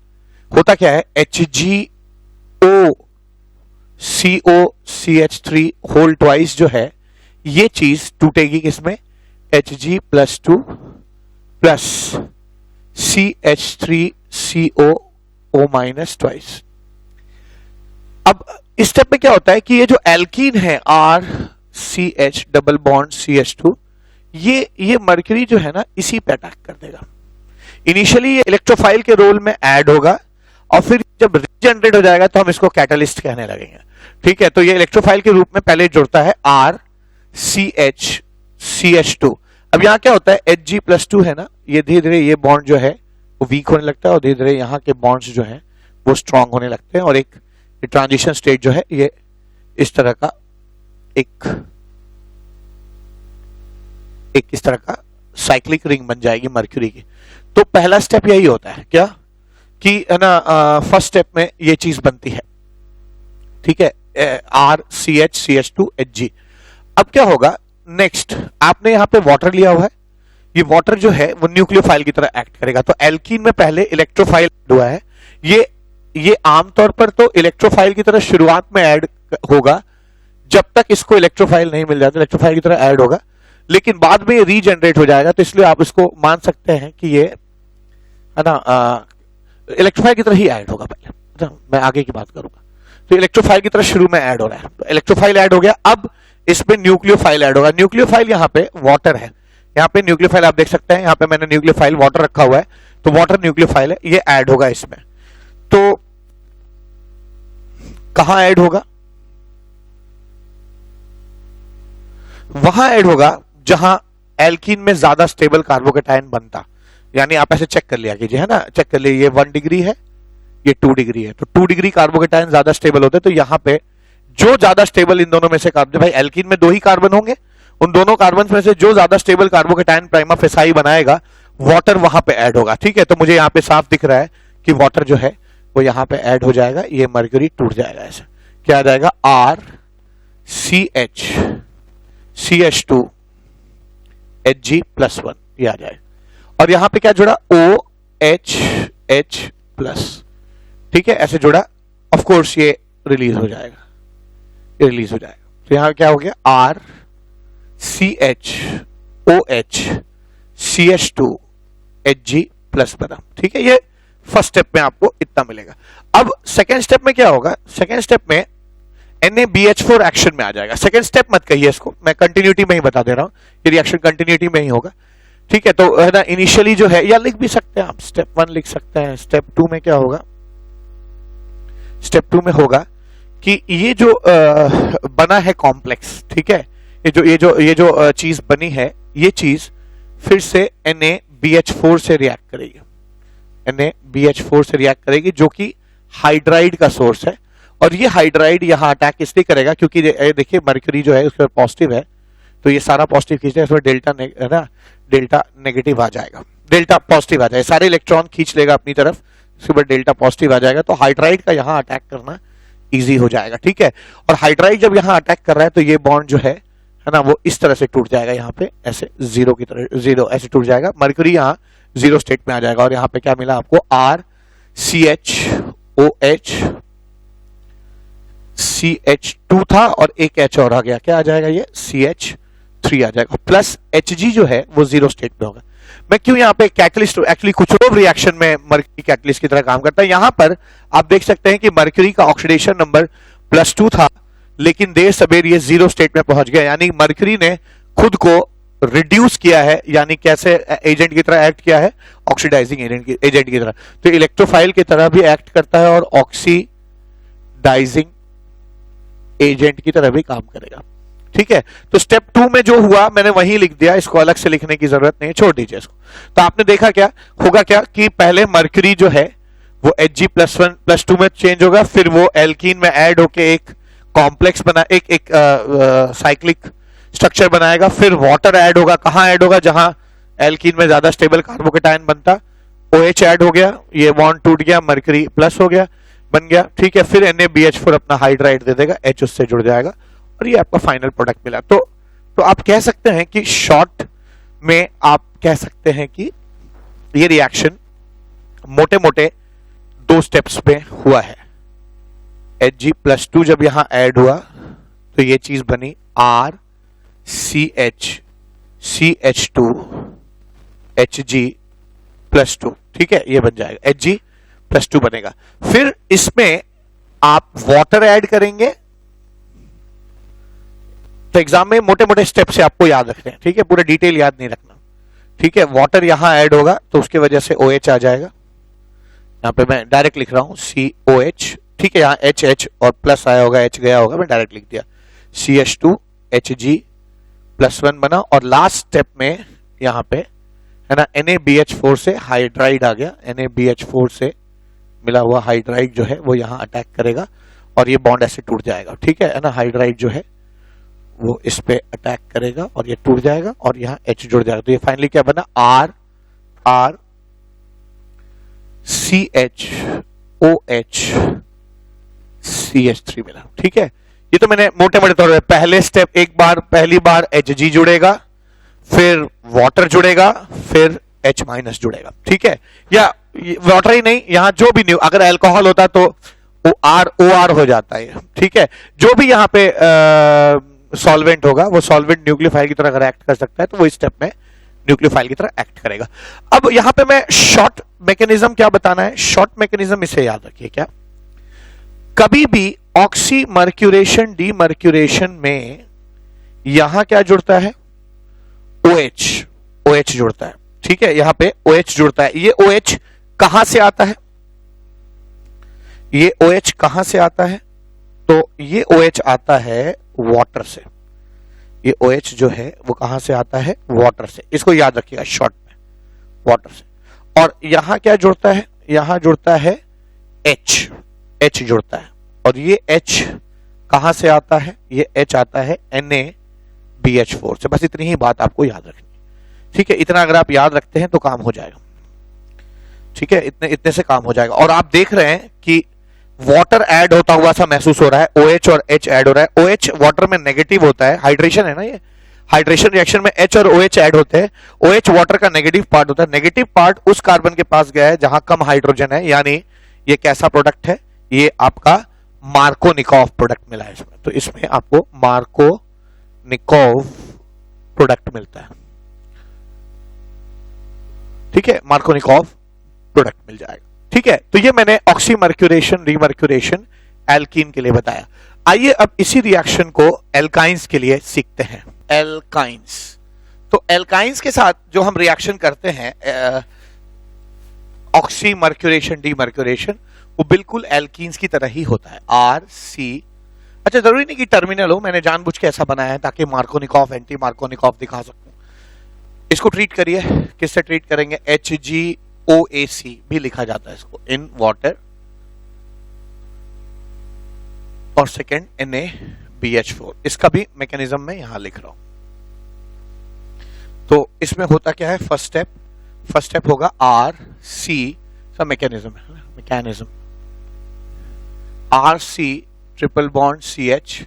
Speaker 1: होता क्या है, HgOCOCH3 होल ट्वाइस जो है ये चीज टूटेगी किसमें, Hg+2 प्लस CH3COO- ट्वाइस। अब इस स्टेप में क्या होता है कि ये जो एल्कीन है RCH डबल बॉन्ड CH2, ये मर्क्यूरी जो है ना इसी पे अटैक कर देगा। इनिशियली ये इलेक्ट्रोफाइल के रोल में ऐड होगा, और फिर जब रीजनरेट हो जाएगा तो हम इसको कैटलिस्ट कहने लगेंगे, ठीक है। तो ये इलेक्ट्रोफाइल के रूप में पहले जुड़ता है RCH2। अब यहां क्या होता है, Hg+2 है ना, ये धीरे धीरे ये बॉन्ड जो है वो वीक होने लगता है, और धीरे धीरे यहाँ के बॉन्ड्स जो हैं वो स्ट्रांग होने लगते हैं, और एक ट्रांजिशन स्टेट जो है ये इस तरह का एक इस तरह का साइक्लिक रिंग बन जाएगी मर्क्यूरी की। तो पहला स्टेप यही होता है क्या, कि है ना, फर्स्ट स्टेप में ये चीज बनती है, ठीक है, RCH-CH2Hg। अब क्या होगा नेक्स्ट, आपने यहां पे वाटर लिया हुआ है, ये वाटर जो है वो न्यूक्लियोफाइल की तरह एक्ट करेगा। तो एल्कीन में पहले इलेक्ट्रोफाइल हुआ है, ये आमतौर पर तो इलेक्ट्रोफाइल की तरह शुरुआत में ऐड होगा, जब तक इसको इलेक्ट्रोफाइल नहीं मिल जाता इलेक्ट्रोफाइल की तरह ऐड होगा, लेकिन बाद में ये रीजनरेट हो जाएगा। तो इसलिए आप इसको मान सकते हैं कि ये है ना इलेक्ट्रोफाइल की तरह ही ऐड होगा पहले, मैं आगे की बात करूंगा। तो इलेक्ट्रोफाइल की तरह शुरू में ऐड हो रहा है, तो इलेक्ट्रोफाइल ऐड हो गया, अब इसमें न्यूक्लियोफाइल ऐड होगा। न्यूक्लियोफाइल यहाँ पे वाटर है, यहाँ पे न्यूक्लियोफाइल आप देख सकते हैं, यहाँ पे मैंने न्यूक्लियोफाइल वाटर रखा हुआ है, तो वाटर न्यूक्लियोफाइल है, ये ऐड होगा इसमें। तो कहां ऐड होगा, वहां ऐड होगा जहां एल्कीन में ज्यादा स्टेबल कार्बोकेटायन बनता। यानी आप ऐसे चेक कर लिया कीजिए, है ना, चेक कर लीजिए, ये 1 डिग्री है, ये 2 डिग्री है, तो 2 डिग्री कार्बोकेटायन ज्यादा स्टेबल होते हैं। तो यहां पे जो ज्यादा स्टेबल इन दोनों में से कार्बन, भाई एल्कीन में 2 ही कार्बन होंगे, उन दोनों कार्बन में से जो ज्यादा स्टेबल कार्बोकेटायन प्राइमा फेसाई बनाएगा, वाटर वहां पे ऐड होगा। ठीक है, तो मुझे यहाँ पे साफ दिख रहा है कि वाटर जो है वो यहाँ पे ऐड हो जाएगा, ये मर्क्यूरी टूट जाएगा। ऐसे क्या आ जाएगा, RCH2 Hg+1 ये आ जाएगा। और यहां पे क्या जुड़ा, OHH+। ठीक है, ऐसे जुड़ा। ऑफ कोर्स ये रिलीज हो जाएगा, ये रिलीज हो जाएगा। तो यहां क्या हो गया, RCHOH CH2Hg+ बना। ठीक है, ये फर्स्ट स्टेप में आपको इतना मिलेगा। अब सेकेंड स्टेप में क्या होगा, सेकेंड स्टेप में NaBH4 एक्शन में आ जाएगा। सेकेंड स्टेप मत कहिए इसको, मैं कंटिन्यूटी में ही बता दे रहा हूं, ये रिएक्शन कंटिन्यूटी में ही होगा। ठीक है, तो है ना, इनिशियली जो है, या लिख भी सकते हैं आप, स्टेप 1 लिख सकते हैं। स्टेप 2 में क्या होगा, स्टेप 2 में होगा कि ये जो बना है कॉम्प्लेक्स, ठीक है, ये जो चीज बनी है, ये चीज फिर से NaBH4 से रिएक्ट करेगी, NaBH4 से रिएक्ट करेगी, जो कि हाइड्राइड का सोर्स है। और ये हाइड्राइड यहां अटैक इसलिए करेगा क्योंकि देखिए मर्क्यूरी जो है उसके पॉजिटिव है, तो ये सारा पॉजिटिव खींचते हैं, इसमें डेल्टा नेगेटिव आ जाएगा, डेल्टा पॉजिटिव आ जाएगा, सारे इलेक्ट्रॉन खींच लेगा अपनी तरफ, उसके बाद डेल्टा पॉजिटिव आ जाएगा। तो हाइड्राइड का यहां अटैक करना इजी हो जाएगा। ठीक है, और हाइड्राइड जब यहां अटैक कर रहा है तो ये बॉन्ड जो है ना, वो इस तरह से टूट जाएगा, यहाँ पे ऐसे जीरो की तरह, जीरो ऐसे टूट जाएगा, मर्क्यूरी यहाँ जीरो स्टेट में आ जाएगा। और यहाँ पे क्या मिला आपको, RCHOH CH2 था और एक H और आ गया, क्या आ जाएगा, ये CH3 आ जाएगा, प्लस Hg जो है वो जीरो स्टेट में होगा। मैं क्यों यहाँ पे कैटलिस्ट, एक्चुअली कुछोव रिएक्शन में मर्क्यूरी कैटलिस्ट की तरह काम करता है। यहां पर आप देख सकते हैं कि मर्क्यूरी का ऑक्सीडेशन नंबर +2 था, लेकिन देर सबेर ये जीरो स्टेट में पहुंच गया, यानी मर्क्यूरी ने खुद को रिड्यूस किया है, यानी कैसे एजेंट की तरह एक्ट किया है, ऑक्सीडाइजिंग एजेंट की तरह। तो इलेक्ट्रोफाइल की तरह भी एक्ट करता है और ऑक्सीडाइजिंग एजेंट की तरह भी काम करेगा। ठीक है, तो स्टेप 2 में जो हुआ मैंने वही लिख दिया, इसको अलग से लिखने की जरूरत नहीं है, छोड़ दीजिए इसको। तो आपने देखा क्या होगा, क्या कि पहले मर्क्यूरी जो है वो Hg+1+2 में चेंज होगा, फिर वो एल्कीन में ऐड होके एक कॉम्प्लेक्स बना, एक साइक्लिक स्ट्रक्चर बनाएगा, फिर वाटर ऐड होगा, कहां ऐड होगा, जहां एल्कीन में ज्यादा स्टेबल कार्बोकेटायन बनता, OH ऐड हो गया, ये बॉन्ड टूट गया, मर्क्यूरी प्लस हो गया, बन गया। ठीक है, फिर NaBH4 अपना हाइड्राइड दे देगा, H उससे जुड़ जाएगा और ये आपका फाइनल प्रोडक्ट मिला। तो आप कह सकते हैं कि शॉर्ट में आप कह सकते हैं कि ये रिएक्शन मोटे मोटे 2 स्टेप्स में हुआ है। Hg+2 जब यहां ऐड हुआ तो ये चीज बनी RCH CH2 Hg+2। ठीक है, ये बन जाएगा Hg+2 बनेगा। फिर इसमें आप वाटर ऐड करेंगे, तो एग्जाम में मोटे मोटे स्टेप से आपको याद रखने हैं। ठीक है, पूरा डिटेल याद नहीं रखना। ठीक है, वाटर यहां ऐड होगा तो उसके वजह से OH आ जाएगा, यहां पे मैं डायरेक्ट लिख रहा हूं COH। ठीक है, यहां HH और प्लस आया होगा, H गया होगा, मैं डायरेक्ट लिख दिया, CH2 Hg+1 बना। और लास्ट स्टेप में यहां पे है ना NaBH4 से हाइड्राइड आ गया, NaBH4 से मिला हुआ हाइड्राइड जो है वो यहां अटैक करेगा और ये बॉन्ड ऐसे टूट जाएगा। ठीक है ना, हाइड्राइड जो है वो इस पे अटैक करेगा और ये टूट जाएगा और यहां H जुड़ जाएगा। तो ये फाइनली क्या बना, RCHOH CH3 मिला। ठीक है, ये तो मैंने मोटे मोटे तौर पे पहले स्टेप, पहली बार Hg जुड़ेगा, फिर वाटर जुड़ेगा, फिर H- जुड़ेगा। ठीक है, या वाटर ही नहीं, यहां जो भी न्यू, अगर अल्कोहल होता तो OR हो जाता है। ठीक है, जो भी यहां पे सॉल्वेंट होगा वो सॉल्वेंट न्यूक्लियोफाइल की तरह अगर एक्ट कर सकता है तो वो इस स्टेप में न्यूक्लियोफाइल की तरह एक्ट करेगा। अब यहां पे मैं शॉर्ट मैकेनिज्म क्या बताना है, शॉर्ट मैकेनिज्म इसे याद रखिए, क्या कभी भी ऑक्सी मर्क्यूरेशन डीमर्क्यूरेशन में यहां क्या जुड़ता है, OH जुड़ता है। ठीक है, यहां पे OH जुड़ता है। ये OH कहां से आता है, ये OH कहां से आता है, तो ये OH आता है वाटर से। ये OH जो है वो कहां से आता है, वाटर से, इसको याद रखिएगा शॉर्ट में, वाटर से। और यहां क्या जुड़ता है, यहां जुड़ता है एच जुड़ता है और ये एच कहां से आता है, ये एच आता है NaBH4 से। बस इतनी ही बात आपको याद रखनी, ठीक है। इतना अगर आप याद रखते हैं तो काम हो जाएगा, ठीक है। इतने से काम हो जाएगा। और आप देख रहे हैं कि वाटर ऐड होता हुआ सा महसूस हो रहा है, OH और H ऐड हो रहा है। OH वाटर में नेगेटिव होता है, हाइड्रेशन है ना, ये हाइड्रेशन रिएक्शन में H और OH ऐड होते हैं। OH वाटर का नेगेटिव पार्ट होता है, नेगेटिव पार्ट उस कार्बन के पास गया है जहां कम हाइड्रोजन है, यानी ये कैसा प्रोडक्ट है, ये आपका मार्कोनिकॉव प्रोडक्ट मिला है इसमें। तो इसमें आपको मार्कोनिकॉव प्रोडक्ट मिलता है, ठीक है, मार्कोनिकॉव प्रोडक्ट मिल जाएगा, ठीक है। तो ये मैंने ऑक्सीमर्क्यूरेशन रीमर्क्यूरेशन एल्कीन के लिए बताया। आइए अब इसी रिएक्शन को एल्काइंस के लिए सीखते हैं। एल्काइंस, तो एल्काइंस के साथ जो हम रिएक्शन करते हैं ऑक्सीमर्क्यूरेशन डीमर्क्यूरेशन, वो बिल्कुल एल्कीन्स की तरह ही होता है, RC। अच्छा, जरूरी नहीं कि टर्मिनल हो, मैंने जानबूझ के ऐसा बनाया है ताकि मार्कोनिकॉव एंटी मार्कोनिकॉव दिखा सकूं। इसको ट्रीट करिए, किससे ट्रीट करेंगे, HgOAC भी लिखा जाता है इसको, इन वाटर, और सेकेंड NaBH4। इसका भी मैकेनिज्म मैं यहां लिख रहा हूं। तो इसमें होता क्या है, फर्स्ट स्टेप होगा RC, सब मैकेनिज्म है, mechanism RC triple bond CH।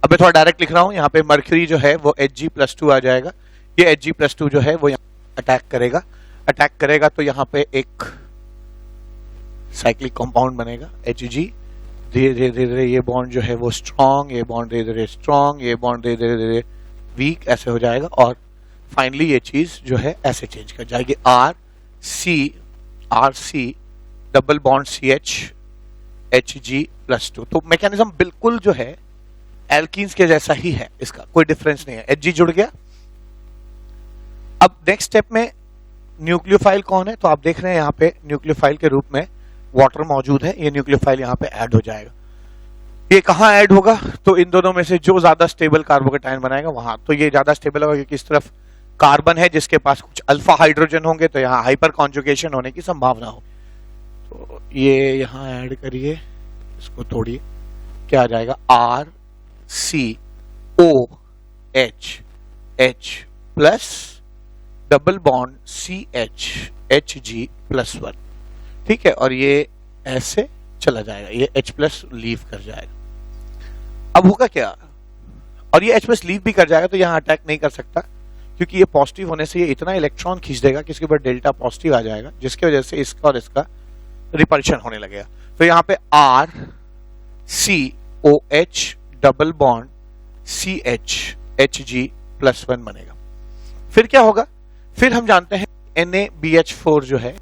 Speaker 1: अब मैं थोड़ा डायरेक्ट लिख रहा हूं, यहां पे मर्क्यूरी जो है वो Hg+2 आ जाएगा, ये Hg+2 जो है वो यहां अटैक करेगा तो यहां पे एक साइक्लिक कंपाउंड बनेगा Hg। धीरे धीरे ये बॉन्ड जो है वो स्ट्रॉन्ग, ये बॉन्ड धीरे धीरे स्ट्रॉन्ग, ये बॉन्ड धीरे धीरे वीक, ऐसे हो जाएगा और फाइनली ये चीज जो है ऐसे चेंज कर जाएगी, RC double bond CH Hg+2। तो मैकेनिज्म बिल्कुल जो है एल्कीन्स के जैसा ही है, इसका कोई डिफरेंस नहीं है। Hg जुड़ गया। अब नेक्स्ट स्टेप में न्यूक्लियोफाइल कौन है, तो आप देख रहे हैं यहाँ पे न्यूक्लियोफाइल के रूप में वाटर मौजूद है, ये न्यूक्लियोफाइल यहाँ पे ऐड हो जाएगा। ये कहाँ ऐड होगा, तो इन दोनों में से जो ज्यादा स्टेबल कार्बोकेटायन बनाएगा वहां, तो ये ज्यादा स्टेबल होगा क्योंकि इस तरफ कार्बन है जिसके पास कुछ अल्फा हाइड्रोजन होंगे, तो यहाँ हाइपर कॉन्जुगेशन होने की संभावना हो। तो ये यहाँ ऐड करिए, इसको तोड़िए, क्या आ जाएगा, RCOH plus double bond CH Hg+1, ठीक है। और ये ऐसे चला जाएगा, ये H+ लीव कर जाएगा। अब होगा क्या, और ये H+ लीव भी कर जाएगा तो यहां अटैक नहीं कर सकता क्योंकि ये पॉजिटिव होने से ये इतना इलेक्ट्रॉन खींच देगा कि इसके ऊपर डेल्टा पॉजिटिव आ जाएगा, जिसकी वजह से इसका और इसका रिपल्शन होने लगेगा। तो यहां पे RCOH double bond CH Hg+1 बनेगा। फिर क्या होगा, फिर हम जानते हैं NaBH4 जो है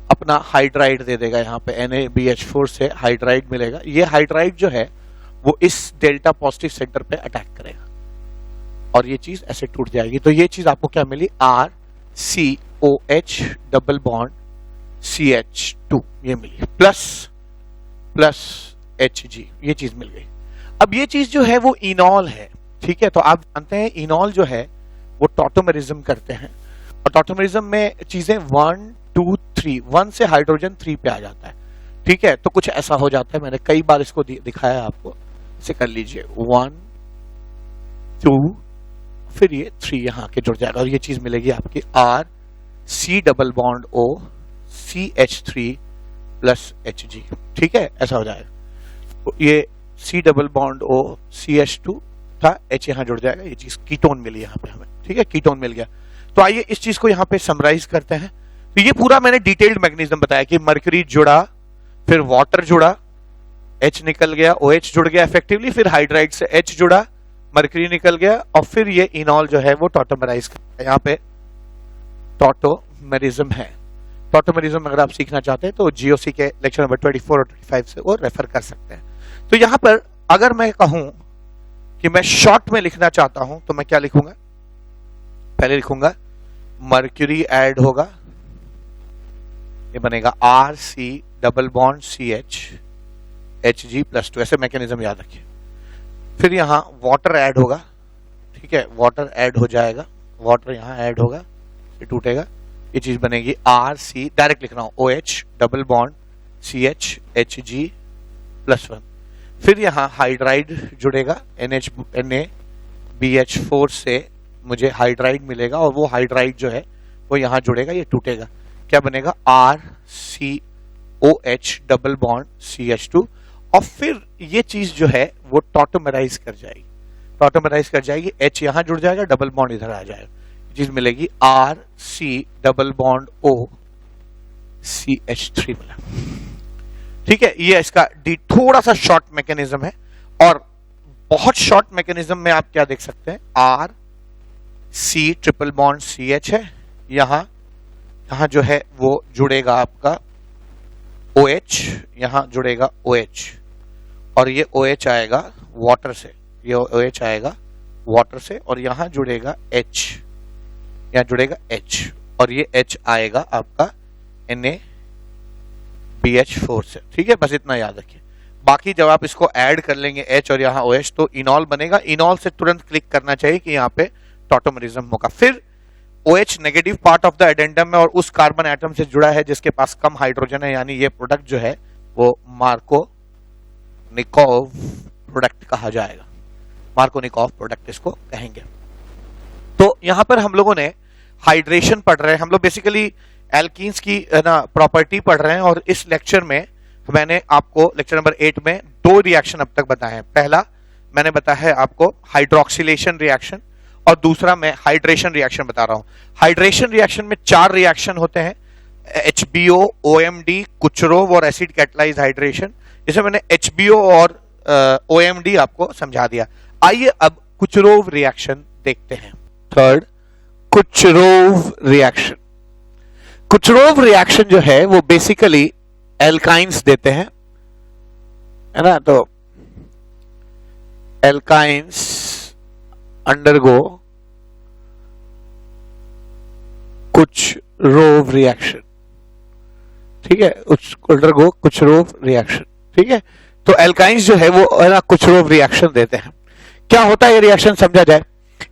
Speaker 1: अपना हाइड्राइड दे देगा, यहाँ पे NaBH4 से हाइड्राइड मिलेगा। ये हाइड्राइड जो है वो इस डेल्टा पॉजिटिव सेंटर पे अटैक करेगा और ये चीज ऐसे टूट जाएगी। तो ये चीज आपको क्या मिली, RCOH डबल बॉन्ड CH2 ये मिली, प्लस Hg, ये चीज मिल गई। अब ये चीज जो है वो इनॉल है, ठीक है। तो आप जानते हैं इनॉल जो है वो टॉटोमेरिज्म करते हैं, और टॉटोमेरिज्म में चीजें 1 2 3, 1 से हाइड्रोजन 3 पे आ जाता है, ठीक है। तो कुछ ऐसा हो जाता है, मैंने कई बार इसको दिखाया है आपको, इसे कर लीजिए 1 2, फिर ये 3 यहाँ के जुड़ जाएगा और ये चीज मिलेगी आपकी RC double bond O CH3 plus Hg, ठीक है, ऐसा हो जाएगा। तो ये C double bond O CH2 था, H यहाँ जुड़ जाएगा, ये चीज कीटोन मिली यहाँ पे हमें, ठीक है, कीटोन मिल गया। तो आइए इस चीज को यहाँ पे समराइज करते हैं। तो ये पूरा मैंने डिटेल्ड मैकेनिज्म बताया कि मर्क्यूरी जुड़ा, फिर वाटर जुड़ा, H निकल गया, OH जुड़ गया इफेक्टिवली, फिर हाइड्राइड से H जुड़ा, मर्क्यूरी निकल गया, और फिर ये इनॉल जो है वो टॉटोमेराइज करता है। यहाँ पे टॉटोमेरिज्म है। टॉटोमेरिज्म अगर आप सीखना चाहते हैं तो GOC के लेक्चर नंबर 24 और 25 से वो रेफर कर सकते हैं। तो यहाँ पर अगर मैं कहूं कि मैं शॉर्ट में लिखना चाहता हूं तो मैं क्या लिखूंगा, पहले लिखूंगा मर्क्यूरी ऐड होगा, ये बनेगा RC double bond CH Hg+2, ऐसे मैकेनिज्म याद रखिए। फिर यहां वाटर ऐड होगा, ठीक है, वाटर ऐड हो जाएगा, वाटर यहां ऐड होगा, ये टूटेगा, ये चीज बनेगी RC, डायरेक्ट लिख रहा हूं, OH डबल बॉन्ड CH+Hg+1। फिर यहाँ हाइड्राइड जुड़ेगा NaBH4 से मुझे हाइड्राइड मिलेगा और वो हाइड्राइड जो है वो यहाँ जुड़ेगा, ये टूटेगा, क्या बनेगा RCOH डबल बॉन्ड CH2 और फिर ये चीज जो है वो टॉटोमराइज कर जाएगी, H यहाँ जुड़ जाएगा, डबल बॉन्ड इधर आ जाएगा, चीज मिलेगी RC double bond O CH3 मिला। ठीक है, ये इसका थोड़ा सा शॉर्ट मैकेनिज्म है और बहुत शॉर्ट मैकेनिज्म में आप क्या देख सकते हैं, RC ट्रिपल बॉन्ड CH है, यहां जो है वो जुड़ेगा आपका OH, यहां जुड़ेगा OH और ये OH आएगा वाटर से, ये OH आएगा वाटर से और यहां जुड़ेगा H, यहां जुड़ेगा H और ये H आएगा आपका NaBH4 से। ठीक है, बस इतना याद रखिए। बाकी जब आप इसको ऐड कर लेंगे H और यहाँ OH तो इनॉल बनेगा, इनॉल से तुरंत क्लिक करना चाहिए कि यहाँ पे टॉटोमरिज्म होगा। फिर OH negative part of the addendum में और उस कार्बन एटम से जुड़ा है जिसके पास कम हाइड्रोजन है, यानी ये प्रोडक्ट जो है वो मार्कोनिकोव प्रोडक्ट कहा जाएगा, मार्कोनिकोव प्रोडक्ट इसको कहेंगे। तो यहां पर हम लोगों ने हाइड्रेशन पढ़ रहे हैं, हम लोग बेसिकली एल्कीन्स की ना प्रॉपर्टी पढ़ रहे हैं और इस लेक्चर में मैंने आपको लेक्चर नंबर 8 में 2 रिएक्शन अब तक बताए हैं। पहला मैंने बताया है आपको हाइड्रोक्सिलेशन रिएक्शन और दूसरा मैं हाइड्रेशन रिएक्शन बता रहा हूं। हाइड्रेशन रिएक्शन में 4 रिएक्शन होते हैं, HBO, OMD, कुचरोव और एसिड कैटलाइज हाइड्रेशन। जैसे मैंने HBO और OMD आपको समझा दिया। आइए अब कुचरोव रिएक्शन देखते हैं। Third, Kucherov reaction. Kucherov reaction जो है वो बेसिकली एल्काइंस देते हैं, है ना, तो एल्काइंस अंडरगो कुचरोव रिएक्शन। ठीक है, अंडरगो कुचरोव रिएक्शन। ठीक है, तो एल्काइंस जो है वो है ना कुचरोव रिएक्शन देते हैं। क्या होता है ये रिएक्शन समझा जाए।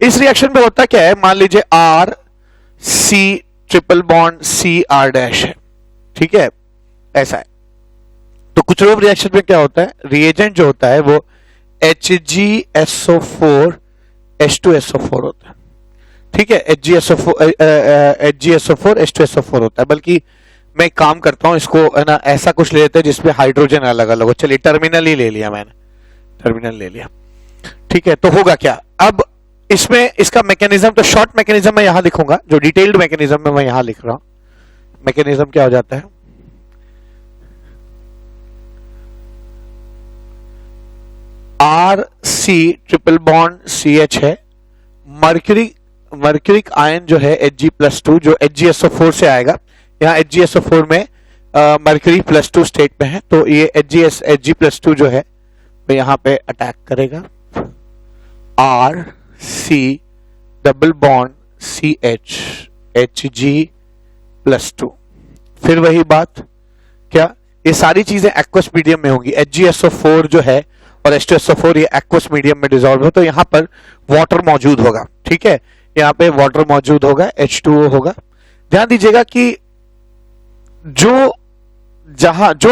Speaker 1: इस रिएक्शन में होता क्या है, मान लीजिए RC triple bond CR dash है। ठीक है, ऐसा है। तो कुचरोव रिएक्शन में क्या होता है, रिएजेंट जो होता है वो HgSO4 H2SO4 होता है। ठीक है, HgSO4 H2SO4 होता है। बल्कि मैं एक काम करता हूं, इसको है ना ऐसा कुछ ले लेते हैं जिसमें हाइड्रोजन अलग अलग हो। चलिए टर्मिनल ही ले लिया मैंने, टर्मिनल ले लिया। ठीक है, तो होगा क्या अब इसमें, इसका मैकेनिज्म तो शॉर्ट मैकेनिज्म मैं यहां लिखूंगा, जो डिटेल्ड मैकेनिज्म में मैं यहां लिख रहा हूं। मैकेनिज्म क्या हो जाता है, RC ट्रिपल बॉन्ड CH है, मर्क्यूरिक आयन जो है Hg+2 जो HgSO4 से आएगा। यहाँ HgSO4 में मर्क्यूरी +2 स्टेट में है, तो ये Hg+2 जो है वो यहाँ पे अटैक करेगा RC double bond CH Hg+2। फिर वही बात, क्या ये सारी चीजें एक्वस मीडियम में होंगी। HgSO4 जो है और H2SO4 ये एक्वस मीडियम में डिसॉल्व हो, तो यहाँ पर वाटर मौजूद होगा। ठीक है, यहाँ पे वाटर मौजूद होगा, H2O होगा। ध्यान दीजिएगा कि जो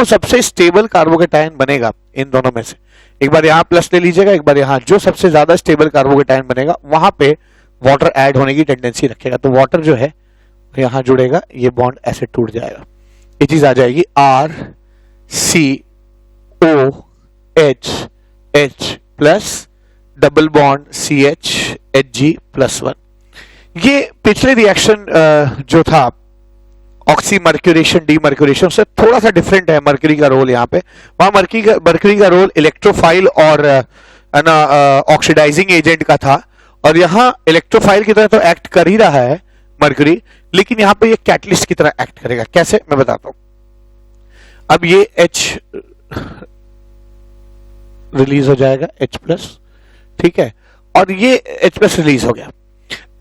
Speaker 1: सबसे स्टेबल कार्बोकेटायन बनेगा इन दोनों में से, एक बार यहां प्लस ले लीजिएगा, एक बार यहां, जो सबसे ज्यादा स्टेबल कार्बोकेटायन बनेगा वहां पे वाटर ऐड होने की टेंडेंसी रखेगा। तो वाटर जो है यहां जुड़ेगा, ये बॉन्ड ऐसे टूट जाएगा, ये चीज आ जाएगी RCOH plus double bond CH Hg+1। ये पिछले रिएक्शन जो था ऑक्सी मर्क्यूरेशन डीमर्क्यूरेशन से थोड़ा सा डिफरेंट है। मर्क्यूरी का रोल यहाँ पे, वहां मर्क्यूरी का रोल इलेक्ट्रोफाइल और ऑक्सीडाइजिंग एजेंट का था, और यहाँ इलेक्ट्रोफाइल की तरह तो एक्ट कर ही रहा है मर्क्यूरी, लेकिन यहाँ पे ये कैटलिस्ट की तरह एक्ट करेगा। कैसे, मैं बताता हूं। अब ये H रिलीज हो जाएगा H+, ठीक है, और ये H+ रिलीज हो गया।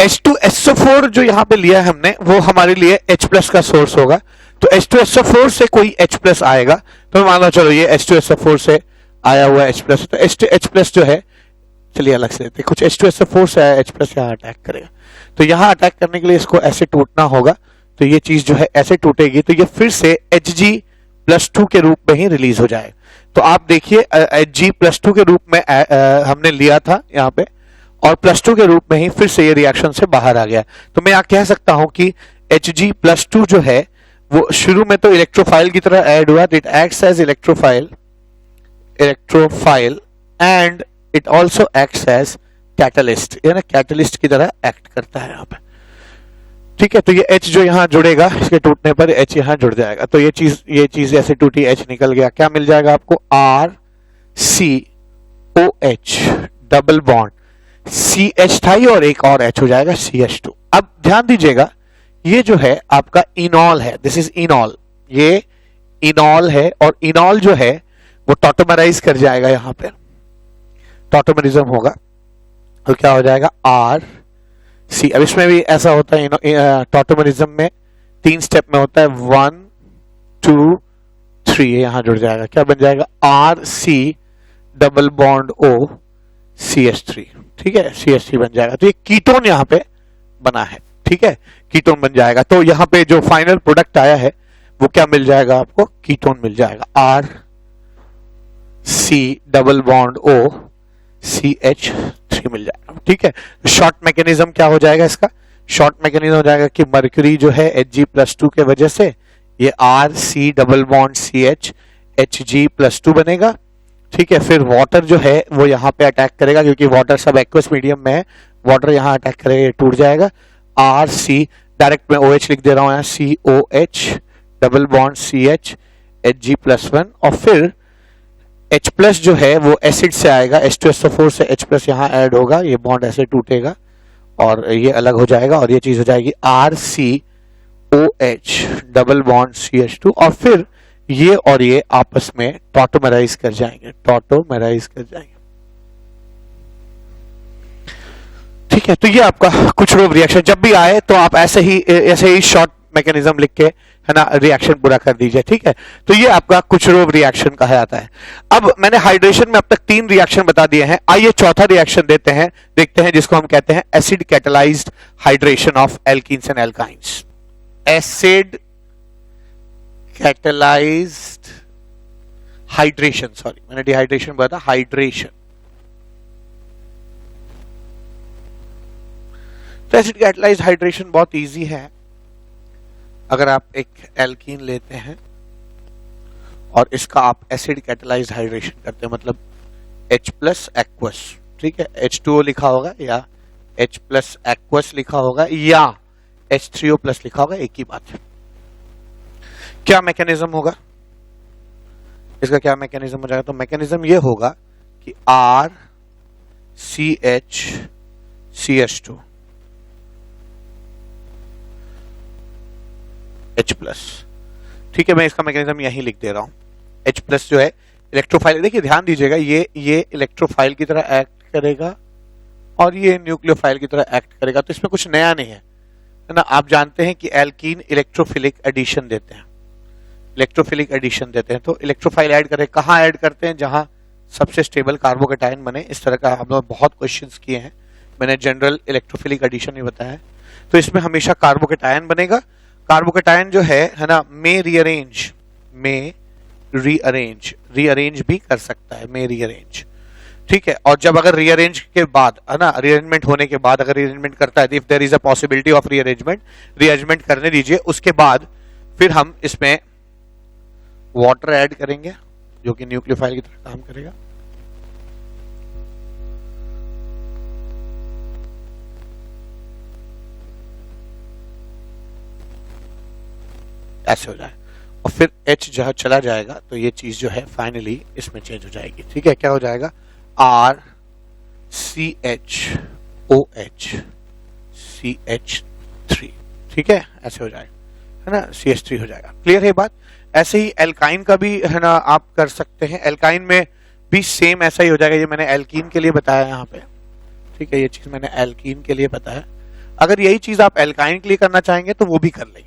Speaker 1: H2SO4 जो यहां पे लिया है हमने, वो हमारे लिए H+ का सोर्स होगा। तो H2SO4 से कोई H+ आएगा, तो मान लो चलो ये H2SO4 से आया हुआ H+, तो H+ जो है, चलिए अलग से लेते हैं, कुछ H2SO4 से आया H+ यहां अटैक करेगा। तो यहां अटैक करने के लिए इसको ऐसे टूटना होगा, तो ये चीज जो है ऐसे टूटेगी, तो ये फिर से Hg+ H+2 के रूप में ही रिलीज हो जाए। तो आप देखिए Hg+2 के रूप में हमने लिया था यहाँ पे, और +2 के रूप में ही फिर से ये रिएक्शन से बाहर आ गया। तो मैं यहाँ कह सकता हूं कि Hg+2 जो है वो शुरू में तो इलेक्ट्रोफाइल की तरह ऐड हुआ, it acts as electrophile and it also acts as catalyst, यानी कैटलिस्ट की तरह एक्ट करता है यहाँ पे। ठीक है, तो ये H जो यहाँ जुड़ेगा, इसके टूटने पर H यहाँ जुड़ जाएगा। तो ये चीज ऐसे टूटी, H निकल गया, क्या मिल जाएगा आपको? RCOH डबल बॉन्ड, CH था और एक और H हो जाएगा CH2। अब ध्यान दीजिएगा, ये जो है आपका इनॉल है, दिस इज इनॉल, ये इनॉल है, और इनॉल जो है वो टॉटोमराइज कर जाएगा, यहां पे टॉटोमरिज्म होगा, तो क्या हो जाएगा? RC। अब इसमें भी ऐसा होता है, टॉटोमरिज्म में 3 स्टेप में होता है, 1 2 3, यहां जुड़ जाएगा, क्या बन जाएगा? RC double bond O CH3। ठीक है, CH3 बन जाएगा। तो ये कीटोन यहां पे बना है, ठीक है, कीटोन बन जाएगा। तो यहां पे जो फाइनल प्रोडक्ट आया है वो क्या मिल जाएगा आपको? कीटोन मिल जाएगा, RC double bond O CH3 मिल जाएगा। ठीक है, शॉर्ट मैकेनिज्म क्या हो जाएगा इसका? शॉर्ट मैकेनिज्म हो जाएगा कि मर्क्यूरी जो है Hg+2 के वजह से ये RC double bond CH Hg+2 बनेगा। ठीक है, फिर वाटर जो है वो यहाँ पे अटैक करेगा, क्योंकि वाटर सब एक्वस मीडियम में है, वाटर यहाँ अटैक करेगा, ये टूट जाएगा। RC डायरेक्ट में OH लिख दे रहा हूं यहाँ, COH double bond CH Hg+1, और फिर H+ जो है वो एसिड से आएगा, H2SO4 से H+ यहाँ ऐड होगा, ये बॉन्ड ऐसे टूटेगा और ये अलग हो जाएगा, और ये चीज हो जाएगी RCOH डबल बॉन्ड CH2, और फिर ये और ये आपस में टॉटोमराइज कर जाएंगे, टॉटोमराइज कर जाएंगे। ठीक है, तो ये आपका कुछरोव रिएक्शन जब भी आए तो आप ऐसे ही शॉर्ट मैकेनिज्म लिख के, है ना, रिएक्शन पूरा कर दीजिए। ठीक है, तो ये आपका कुछरोव रिएक्शन कहा जाता है। अब मैंने हाइड्रेशन में अब तक 3 रिएक्शन बता दिए हैं, आइए चौथा रिएक्शन देखते हैं जिसको हम कहते हैं acid catalysed hydration of alkenes and alkynes. Acid catalysed hydration, sorry मैंने डिहाइड्रेशन बोला था, हाइड्रेशन। तो एसिड कैटलाइज्ड हाइड्रेशन बहुत इजी है। अगर आप एक एल्कीन लेते हैं और इसका आप एसिड कैटलाइज्ड हाइड्रेशन करते हैं, मतलब H+ एक्वस, ठीक है, H2O लिखा होगा या H+ एक्वस लिखा होगा या H3O+ लिखा होगा, एक ही बात है। क्या मैकेनिज्म होगा इसका? क्या मैकेनिज्म हो जाएगा? तो मैकेनिज्म ये होगा कि RCH H+। ठीक है, मैं इसका मैकेनिज्म यहीं लिख दे रहा हूं। H+ जो है इलेक्ट्रोफाइल, देखिए ध्यान दीजिएगा, ये इलेक्ट्रोफाइल की तरह एक्ट करेगा और ये न्यूक्लियोफाइल की तरह एक्ट करेगा, तो इसमें कुछ नया नहीं है ना। आप जानते हैं कि एल्कीन इलेक्ट्रोफिलिक एडिशन देते हैं, तो इलेक्ट्रोफाइल ऐड करें, कहां ऐड करते हैं? जहां सबसे स्टेबल कार्बोकेटायन बने। इस तरह का हम लोग बहुत क्वेश्चंस किए हैं, मैंने जनरल इलेक्ट्रोफिलिक एडिशन ही बताया है। तो इसमें हमेशा कार्बोकेटायन बनेगा। कार्बोकेटायन जो है ना, मे रीअरेंज भी कर सकता है, मे रीअरेंज। ठीक है, और जब अगर रीअरेंज के बाद, है ना, रीअरेंजमेंट होने के बाद अगर रीअरेंजमेंट करता है, if there is a possibility of rearrangement करने दीजिए, उसके बाद फिर हम इसमें वाटर ऐड करेंगे जो कि न्यूक्लियोफाइल की तरह काम करेगा। ऐसे हो जाए, और फिर H जहां चला जाएगा तो ये चीज जो है फाइनली इसमें चेंज हो जाएगी। ठीक है, क्या हो जाएगा? RCHOH CH3। ठीक है, ऐसे हो जाएगा, है ना, CH3 हो जाएगा। क्लियर है बात? ऐसे ही एल्काइन का भी, है ना, आप कर सकते हैं। एल्काइन में भी सेम ऐसा ही हो जाएगा, ये मैंने एल्कीन के लिए बताया यहाँ पे। ठीक है, ये चीज मैंने एल्कीन के लिए बताया। अगर यही चीज आप एल्काइन के लिए करना चाहेंगे तो वो भी कर लेंगे।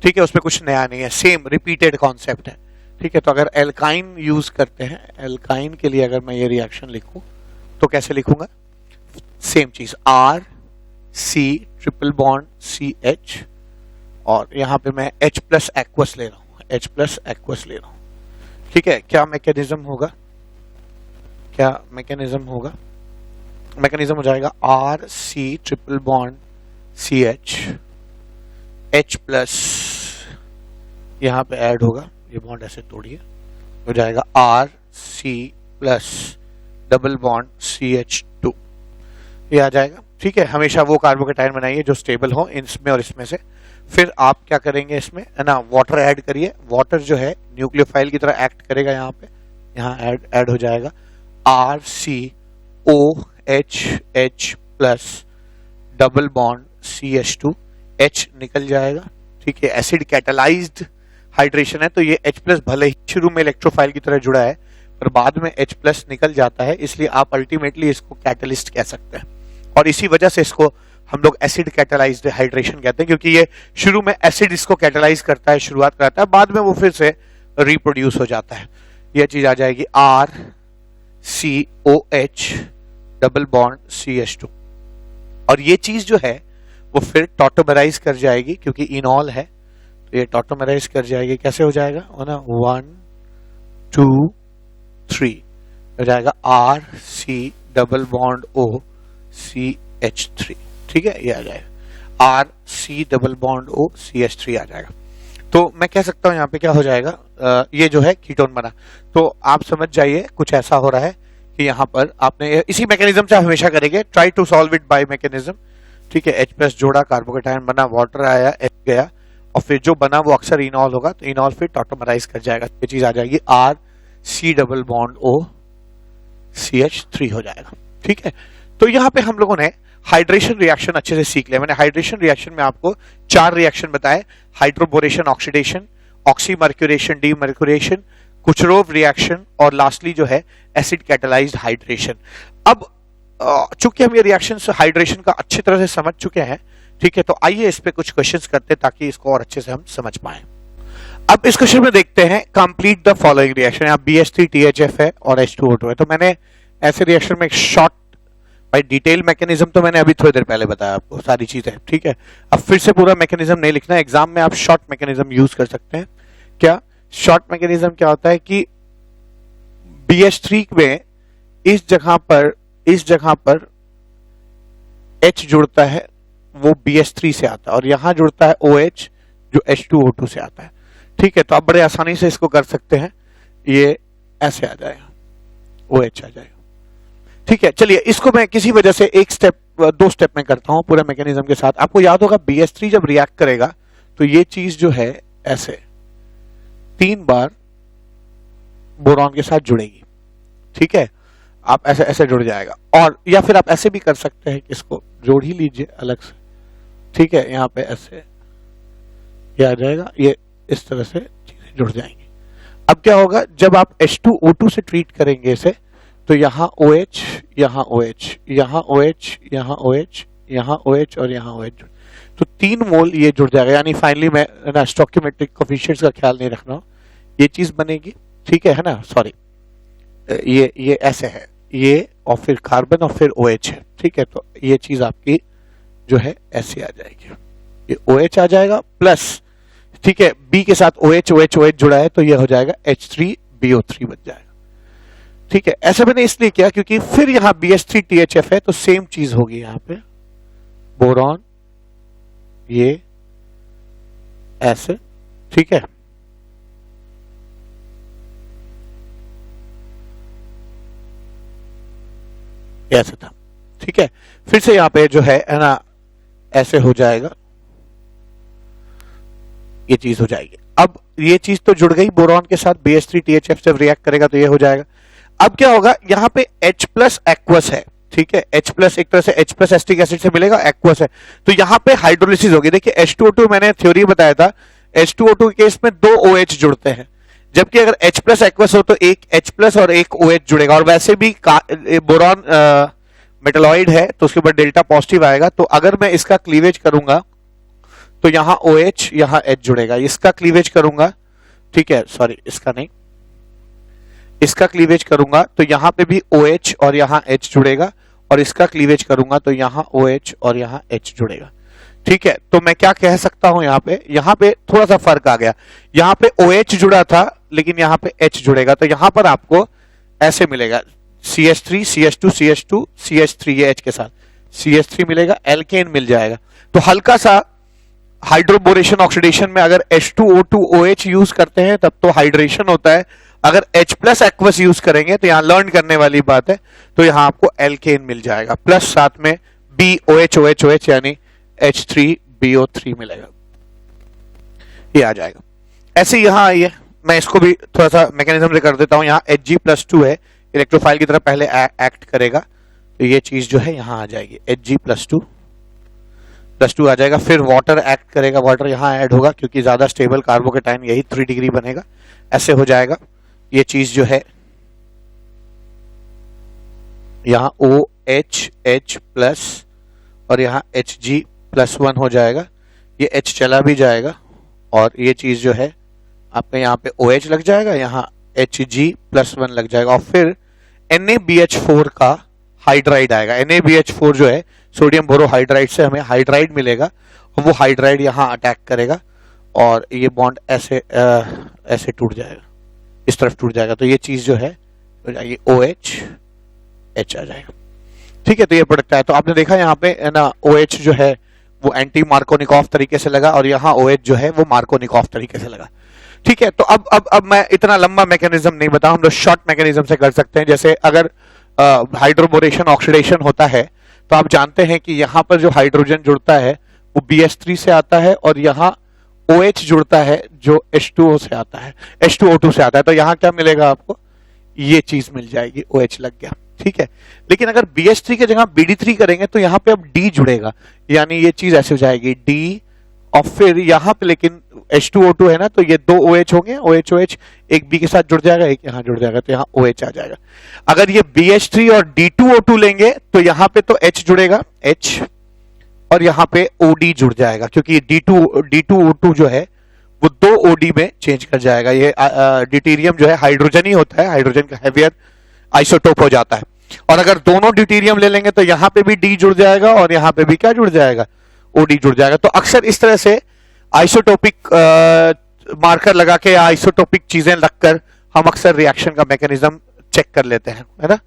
Speaker 1: ठीक है, उसमें कुछ नया नहीं है, सेम रिपीटेड कॉन्सेप्ट है। ठीक है, तो अगर एल्काइन यूज करते हैं, एल्काइन के लिए अगर मैं ये रिएक्शन लिखूं तो कैसे लिखूंगा? सेम चीज, RC ट्रिपल बॉन्ड CH, और यहां पे मैं H+ एक्वस ले रहा हूं, H प्लस एक्वस ले रहा हूं, ठीक है। क्या मैकेनिज्म होगा, क्या मैकेनिज्म होगा, मैकेनिज्म हो जाएगा R C triple bond C H, H plus यहां पे ऐड होगा, ये बॉन्ड ऐसे तोड़िए, हो जाएगा R C plus double bond CH2, ये आ जाएगा, ठीक है। हमेशा वो कार्बोकेटाइन बनाइए जो स्टेबल हो इसमें और इसमें से। फिर आप क्या करेंगे इसमें, है ना, वाटर ऐड करिए। वाटर जो है न्यूक्लियोफाइल की तरह एक्ट करेगा यहाँ पे, यहाँ ऐड हो जाएगा RCOH plus double bond CH2, H निकल जाएगा, ठीक है। एसिड कैटालाइज्ड हाइड्रेशन है तो ये H प्लस भले ही शुरू में इलेक्ट्रोफाइल की तरह जुड़ा है पर बाद में H प्लस निकल जाता है, इसलिए आप अल्टीमेटली इसको कैटलिस्ट कह सकते हैं। और इसी वजह से इसको हम लोग एसिड कैटालाइज्ड हाइड्रेशन कहते हैं, क्योंकि ये शुरू में एसिड इसको कैटालाइज करता है, शुरुआत कराता है, बाद में वो फिर से रिप्रोड्यूस हो जाता है। ये चीज आ जाएगी RCOH डबल बॉन्ड CH2, और ये चीज जो है वो फिर टॉटोमराइज कर जाएगी, क्योंकि इनॉल है तो ये टॉटोमराइज कर जाएगी। कैसे हो जाएगा, ना 1 2 3 हो जाएगा RC double bond O CH3, ठीक है, ये आ जाएगा RC double bond O CH3 आ जाएगा। तो मैं कह सकता हूं यहाँ पे क्या हो जाएगा, ये जो है कीटोन बना। तो आप समझ जाइए कुछ ऐसा हो रहा है कि यहाँ पर आपने इसी मैकेनिज्म से आप हमेशा करेंगे, try to solve it by mechanism, ठीक है। H प्लस जोड़ा, कार्बोकेटाइन बना, वाटर आया, H गया, और फिर जो बना वो अक्सर इनॉल होगा, तो इनॉल फिर टॉटोमराइज कर जाएगा, ये चीज आ जाएगी RC double bond O CH3 हो जाएगा, ठीक है। तो यहाँ पे हम लोगों ने हाइड्रेशन रिएक्शन अच्छे से सीख लिया। मैंने हाइड्रेशन रिएक्शन में आपको 4 रिएक्शन बताए, hydroboration oxidation, oxymercuration demercuration, Kucherov reaction, और लास्टली जो है एसिड कैटालाइज्ड हाइड्रेशन। अब चूंकि हम ये रिएक्शन हाइड्रेशन का अच्छी तरह से समझ चुके हैं, ठीक है, तो आइए इस पे कुछ क्वेश्चंस करते हैं ताकि इसको और अच्छे से हम समझ पाए। अब इस क्वेश्चन में देखते हैं, कंप्लीट द फॉलोइंग रिएक्शन। यहाँ BH3THF है और H2O2 है, तो मैंने ऐसे रिएक्शन में एक शॉर्ट भाई डिटेल मैकेनिज्म तो मैंने अभी थोड़ी देर पहले बताया आपको सारी चीजें, ठीक है। अब फिर से पूरा मैकेनिज्म नहीं लिखना, एग्जाम में आप शॉर्ट मैकेनिज्म यूज कर सकते हैं। क्या शॉर्ट मैकेनिज्म क्या होता है कि BH3 में इस जगह पर H जुड़ता है वो BH3 से आता है, और यहां जुड़ता है OH जो H2O2 से आता है, ठीक है। तो आप बड़े आसानी से इसको कर सकते हैं, ये ऐसे आ जाएगा, OH आ जाएगा, ठीक है। चलिए इसको मैं किसी वजह से 2 स्टेप में करता हूं पूरे मैकेनिज्म के साथ। आपको याद होगा BH3 जब रिएक्ट करेगा तो ये चीज जो है ऐसे 3 बार बोरॉन के साथ जुड़ेगी, ठीक है। आप ऐसे जुड़ जाएगा, और या फिर आप ऐसे भी कर सकते हैं, इसको जोड़ ही लीजिए अलग से, ठीक है। यहाँ पे ऐसे ये आ जाएगा, ये इस तरह से चीजें जुड़ जाएंगी। अब क्या होगा, जब आप H2O2 से ट्रीट करेंगे इसे, तो यहाँ OH, यहाँ OH, यहाँ OH, यहाँ OH, यहाँ OH और यहाँ OH, तो 3 मोल ये जुड़ जाएगा। यानी फाइनली मैं ना स्टोइकियोमेट्रिक कोफिशिएंट्स का ख्याल नहीं रखना, ये चीज बनेगी, ठीक है ना, सॉरी, ये ऐसे है, ये और फिर कार्बन और फिर OH है, ठीक है। तो ये चीज आपकी जो है ऐसे आ जाएगी, ये OH आ जाएगा प्लस, ठीक है, B के साथ OH जुड़ा है तो ये हो जाएगा H3BO3 बन जाएगा, ठीक है। ऐसा मैंने इसलिए किया क्योंकि फिर यहां BH3THF है तो सेम चीज होगी यहां पे, बोरॉन ये ऐसे, ठीक है। ऐसे था, ठीक है। फिर से यहां पे जो है ना ऐसे हो जाएगा, ये चीज हो जाएगी। अब ये चीज तो जुड़ गई बोरॉन के साथ, BH3THF जब रिएक्ट करेगा तो ये हो जाएगा। अब क्या होगा, यहां पे H प्लस एक्वस है, ठीक है। H प्लस एक तरह से H प्लस एसिटिक एसिड से मिलेगा, एक्वस है, तो यहां पे हाइड्रोलिसिस होगी। देखिए H2O2 मैंने थ्योरी बताया था, H2O2 के केस में 2 OH जुड़ते हैं, जबकि अगर H प्लस एक्वस हो तो एक H प्लस और एक OH जुड़ेगा। और वैसे भी बोरॉन मेटलॉइड है तो उसके ऊपर डेल्टा पॉजिटिव आएगा, तो अगर मैं इसका क्लीवेज करूंगा तो यहां OH यहां H जुड़ेगा, इसका क्लीवेज करूंगा, ठीक है, सॉरी इसका नहीं, इसका क्लीवेज करूंगा तो यहां पे भी OH और यहां H जुड़ेगा, और इसका क्लीवेज करूंगा तो यहां OH और यहां H जुड़ेगा, ठीक है, तो मैं क्या कह सकता हूं यहां पे थोड़ा सा फर्क आ गया। यहां पे OH जुड़ा था लेकिन यहां पे H जुड़ेगा, तो यहां पर आपको ऐसे मिलेगा CH3 CH2 CH2 CH3, ये H के साथ CH3 मिलेगा, एल्केन मिल जाएगा। तो हल्का सा हाइड्रोबोरेशन ऑक्सीडेशन में अगर H2O2 OH यूज करते हैं तब तो हाइड्रेशन होता है, अगर H प्लस एक्वस यूज करेंगे तो यहां लर्न करने वाली बात है, तो यहां आपको एल्केन मिल जाएगा प्लस साथ में BOH OH OH यानी H3BO3 मिलेगा, ये आ जाएगा। ऐसे यहां आइए, मैं इसको भी थोड़ा सा मैकेनिज्म से कर देता हूं। यहां Hg+2 है, इलेक्ट्रोफाइल की तरह पहले एक्ट करेगा, तो ये चीज जो है यहां आ जाएगी, Hg+2 आ जाएगा। फिर वाटर एक्ट करेगा, वाटर यहां ऐड होगा क्योंकि ज्यादा स्टेबल कार्बोकेटाइन यही 3 डिग्री बनेगा, ऐसे हो जाएगा। ये चीज जो है यहां OH प्लस और यहां Hg+1 हो जाएगा, ये H चला भी जाएगा और ये चीज जो है आपका यहाँ पे OH लग जाएगा, यहाँ Hg+1 लग जाएगा और फिर NaBH4 का हाइड्राइड आएगा। NaBH4 जो है सोडियम बोरोहाइड्राइड से हमें हाइड्राइड मिलेगा, वो हाइड्राइड यहाँ अटैक करेगा और ये बॉन्ड ऐसे ऐसे टूट जाएगा, इस तरफ टूट जाएगा, तो ये चीज जो है OH H आ जाएगा। ठीक है, तो ये प्रोडक्ट है। तो आपने देखा यहाँ पे ना OH जो है वो एंटी मार्कोनिकॉफ तरीके से लगा और यहाँ OH जो है वो मार्कोनिकॉफ तरीके से लगा। ठीक है, तो अब मैं इतना लंबा मैकेनिज्म नहीं बताऊं, हम लोग शॉर्ट मैकेनिज्म से कर सकते हैं। जैसे अगर हाइड्रोबोरेशन ऑक्सीडेशन होता है तो आप जानते हैं कि यहाँ पर जो हाइड्रोजन जुड़ता है वो BH3 से आता है और यहाँ OH जुड़ता है जो H2O से आता है, H2O2 से आता है, तो यहाँ क्या मिलेगा आपको, ये चीज मिल जाएगी, OH लग गया। ठीक है, लेकिन अगर BH3 की जगह BD3 करेंगे तो यहाँ पे अब D जुड़ेगा, यानी ये चीज ऐसे हो जाएगी D, और फिर यहाँ पे लेकिन H2O2 है ना, तो ये 2 OH होंगे, OH OH एक B के साथ जुड़ जाएगा, एक यहाँ जुड़ जाएगा, तो यहाँ OH आ जाएगा। अगर ये BH3 और D2O2 लेंगे तो यहाँ पे तो H जुड़ेगा, H, और यहाँ पे OD जुड़ जाएगा क्योंकि D2O2 जो है वो 2 OD में चेंज कर जाएगा। ये ड्यूटेरियम जो है हाइड्रोजन ही होता है, हाइड्रोजन का हेवियर आइसोटोप हो जाता है। और अगर दोनों ड्यूटेरियम ले लेंगे तो यहाँ पे भी D जुड़ जाएगा और यहाँ पे भी क्या जुड़ जाएगा, OD जुड़ जाएगा। तो अक्सर इस तरह से आइसोटोपिक मार्कर लगा के आइसोटोपिक चीजें रखकर हम अक्सर रिएक्शन का मैकेनिज्म चेक कर लेते हैं, है ना।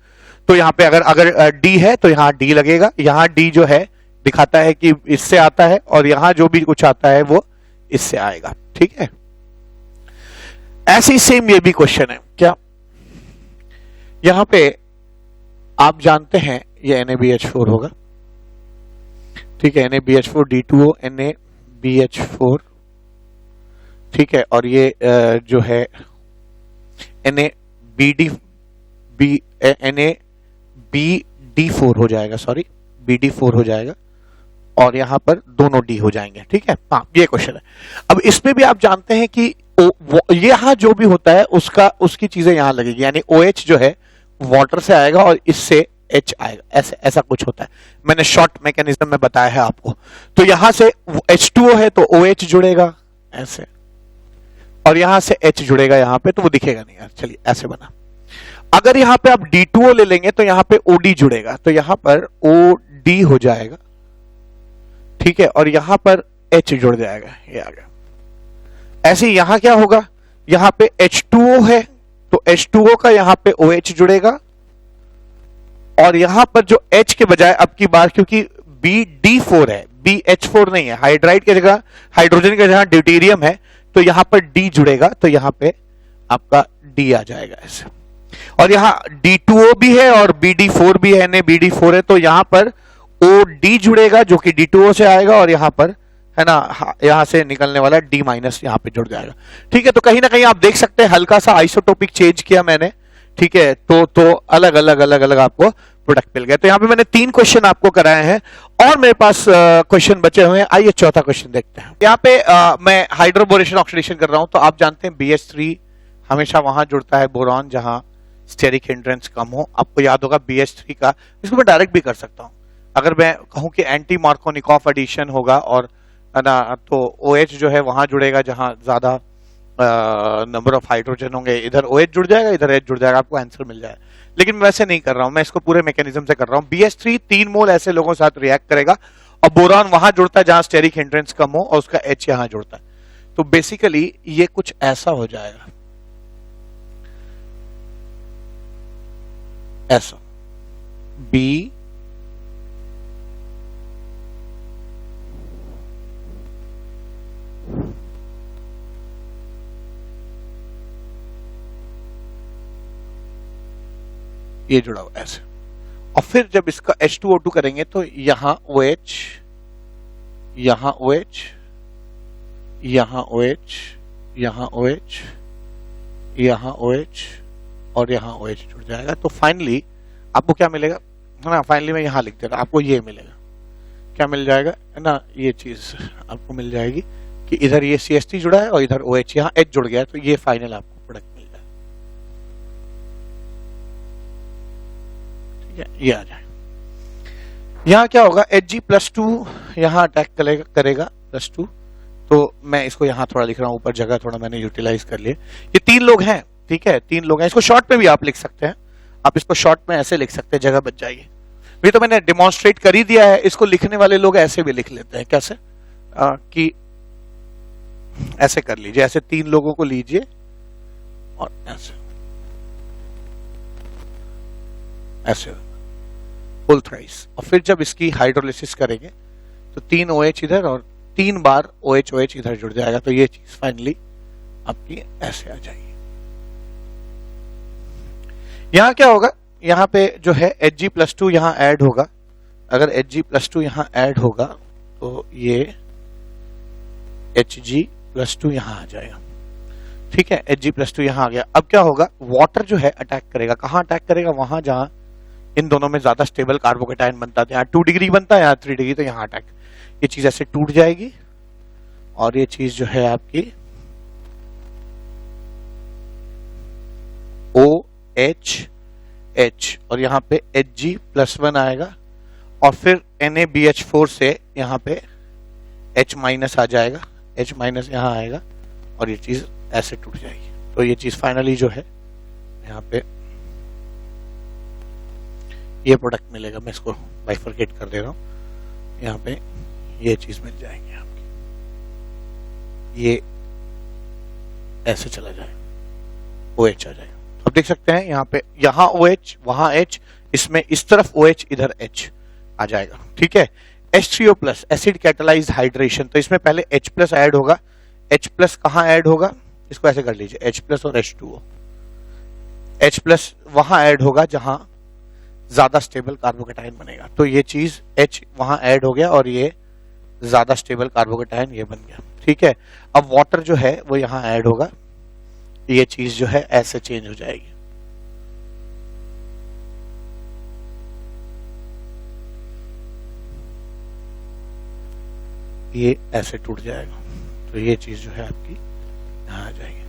Speaker 1: तो यहाँ पे अगर D है तो यहाँ D लगेगा, यहाँ D जो है दिखाता है कि इससे आता है और यहाँ जो भी कुछ आता है वो इससे आएगा। ठीक है, ऐसी सेम ये भी क्वेश्चन है क्या, यहां पे आप जानते हैं ये NaBH4 होगा, ठीक है, NaBH4 D2O NaBH4, ठीक है, और ये जो है NaBD4 हो जाएगा, सॉरी BD4 हो जाएगा और यहां पर दोनों D हो जाएंगे। ठीक है, हाँ ये क्वेश्चन है। अब इसमें भी आप जानते हैं कि यहां जो भी होता है उसकी चीजें यहां लगेगी, यानी OH जो है वाटर से आएगा और इससे H आएगा, ऐसा कुछ होता है, मैंने शॉर्ट मैकेनिज्म में बताया है आपको। तो यहां से H2O है तो OH जुड़ेगा ऐसे, और यहां से H जुड़ेगा यहां पे, तो वो दिखेगा नहीं यार, चलिए ऐसे बना। अगर यहां पे आप D2O ले लेंगे तो यहां पे OD जुड़ेगा, तो यहां पर OD हो जाएगा, ठीक है, और यहां पर H जुड़ जाएगा, ये आ गया। ऐसे यहां क्या होगा, यहां पे H2O है तो H2O का यहां पे OH जुड़ेगा और यहां पर जो H के बजाय अब की बार क्योंकि BD4 है, BH4 नहीं है, हाइड्राइड की जगह हाइड्रोजन की जगह ड्यूटेरियम है, तो यहां पर D जुड़ेगा, तो यहां पे आपका D आ जाएगा ऐसे। और यहां D2O भी है और BD4 भी है, BD4 है, तो यहां पर OD जुड़ेगा जो कि D2O से आएगा और यहां पर है ना, यहां से निकलने वाला D माइनस यहां पे जुड़ जाएगा। ठीक है, तो कहीं ना कहीं आप देख सकते हैं हल्का सा आइसोटोपिक चेंज किया मैंने, ठीक है, तो अलग अलग आपको प्रोडक्ट मिल गया। तो यहां पे मैंने 3 क्वेश्चन आपको कराए हैं और मेरे पास क्वेश्चन बचे हुए हैं। आइए चौथा क्वेश्चन देखते हैं। यहाँ पे मैं हाइड्रोबोरेशन ऑक्सीडेशन कर रहा हूं, तो आप जानते हैं BH3 हमेशा वहां जुड़ता है बोरॉन जहां स्टेरिक हिंड्रेंस कम हो। आपको याद होगा BH3 का, इसको मैं डायरेक्ट भी कर सकता हूं, अगर मैं कहूं कि एंटी मार्कोनिकॉफ एडिशन होगा और ना, तो OH जो है वहां जुड़ेगा जहां ज्यादा नंबर ऑफ हाइड्रोजन होंगे, इधर OH जुड़ जाएगा, इधर H जुड़ जाएगा, आपको आंसर मिल जाएगा। लेकिन मैं वैसे नहीं कर रहा हूं, मैं इसको पूरे मैकेनिज्म से कर रहा हूं। BH3 3 मोल ऐसे लोगों के साथ रिएक्ट करेगा और बोरान वहां जुड़ता है जहां स्टेरिक हिंड्रेंस कम हो और उसका H यहां जुड़ता है। तो बेसिकली ये कुछ ऐसा हो जाएगा, ऐसा B ये जुड़ा हुआ ऐसे, और फिर जब इसका H2O2 करेंगे तो यहां OH, यहां OH, यहां OH, यहां OH, यहां OH और यहां OH जुड़ जाएगा। तो फाइनली आपको क्या मिलेगा, है ना, फाइनली मैं यहां लिख दे रहा, आपको ये मिलेगा, क्या मिल जाएगा, है ना, ये चीज आपको मिल जाएगी कि इधर ये CH3 जुड़ा है और इधर OH, यहां H जुड़ गया है, तो ये फाइनल आपको प्रोडक्ट मिल जाए। ठीक है, ये आ जाए। यहां क्या होगा, Hg+2 यहां अटैक करेगा +2, तो मैं इसको यहां थोड़ा लिख रहा हूं, ऊपर जगह थोड़ा मैंने यूटिलाइज कर लिया। ये 3 लोग हैं, ठीक है, 3 लोग हैं, इसको शॉर्ट में भी आप लिख सकते हैं, आप इसको शॉर्ट में ऐसे लिख सकते हैं, जगह बच जाएगी। ये तो मैंने डिमॉन्स्ट्रेट कर ही दिया है, इसको लिखने वाले लोग ऐसे भी लिख लेते हैं, कैसे कि ऐसे कर लीजिए, ऐसे 3 लोगों को लीजिए और ऐसे फुल थ्राइस, और फिर जब इसकी हाइड्रोलिसिस करेंगे तो 3 OH इधर और 3 बार OH इधर जुड़ जाएगा, तो ये चीज फाइनली आपकी ऐसे आ जाएगी। यहां क्या होगा, यहां पे जो है Hg+2 यहां ऐड होगा, अगर Hg+2 यहां ऐड होगा तो ये Hg+2 यहां आ जाएगा। ठीक है, Hg+2 यहां आ गया। अब क्या होगा, वाटर जो है अटैक करेगा, कहां अटैक करेगा, वहां जहां इन दोनों में ज्यादा स्टेबल कार्बोकेटायन बनता है, यहाँ 2 डिग्री बनता है, यहाँ 3 डिग्री, तो यहाँ अटैक, ये चीज ऐसे टूट जाएगी और ये चीज जो है आपकी OH और यहाँ पे Hg+1 आएगा और फिर NaBH4 से यहाँ पे H- आ जाएगा, H- यहाँ आएगा और ये चीज ऐसे टूट जाएगी। तो ये चीज फाइनली जो है यहाँ पे ये प्रोडक्ट मिलेगा, मैं इसको बाइफरकेट कर दे रहा हूं, यहाँ पे ये चीज मिल जाएगी आपकी, ये ऐसे चला जाए, OH आ जाएगा। अब देख सकते हैं यहाँ पे, यहाँ OH वहां H, इसमें इस तरफ OH इधर H आ जाएगा। ठीक है, H3O+ एसिड कैटालाइज्ड हाइड्रेशन, तो इसमें पहले H+ ऐड होगा, H+ कहां ऐड होगा, इसको ऐसे कर लीजिए, H+ और H2O, H+ वहां ऐड होगा जहां ज्यादा स्टेबल कार्बोकेटायन बनेगा, तो ये चीज H वहां ऐड हो गया और ये ज्यादा स्टेबल कार्बोकेटायन ये बन गया। ठीक है, अब वाटर जो है वो यहां ऐड होगा, ये चीज जो है ऐसे चेंज हो जाएगी। ये ऐसे टूट जाएगा, तो ये चीज जो है आपकी यहां आ जाएगी।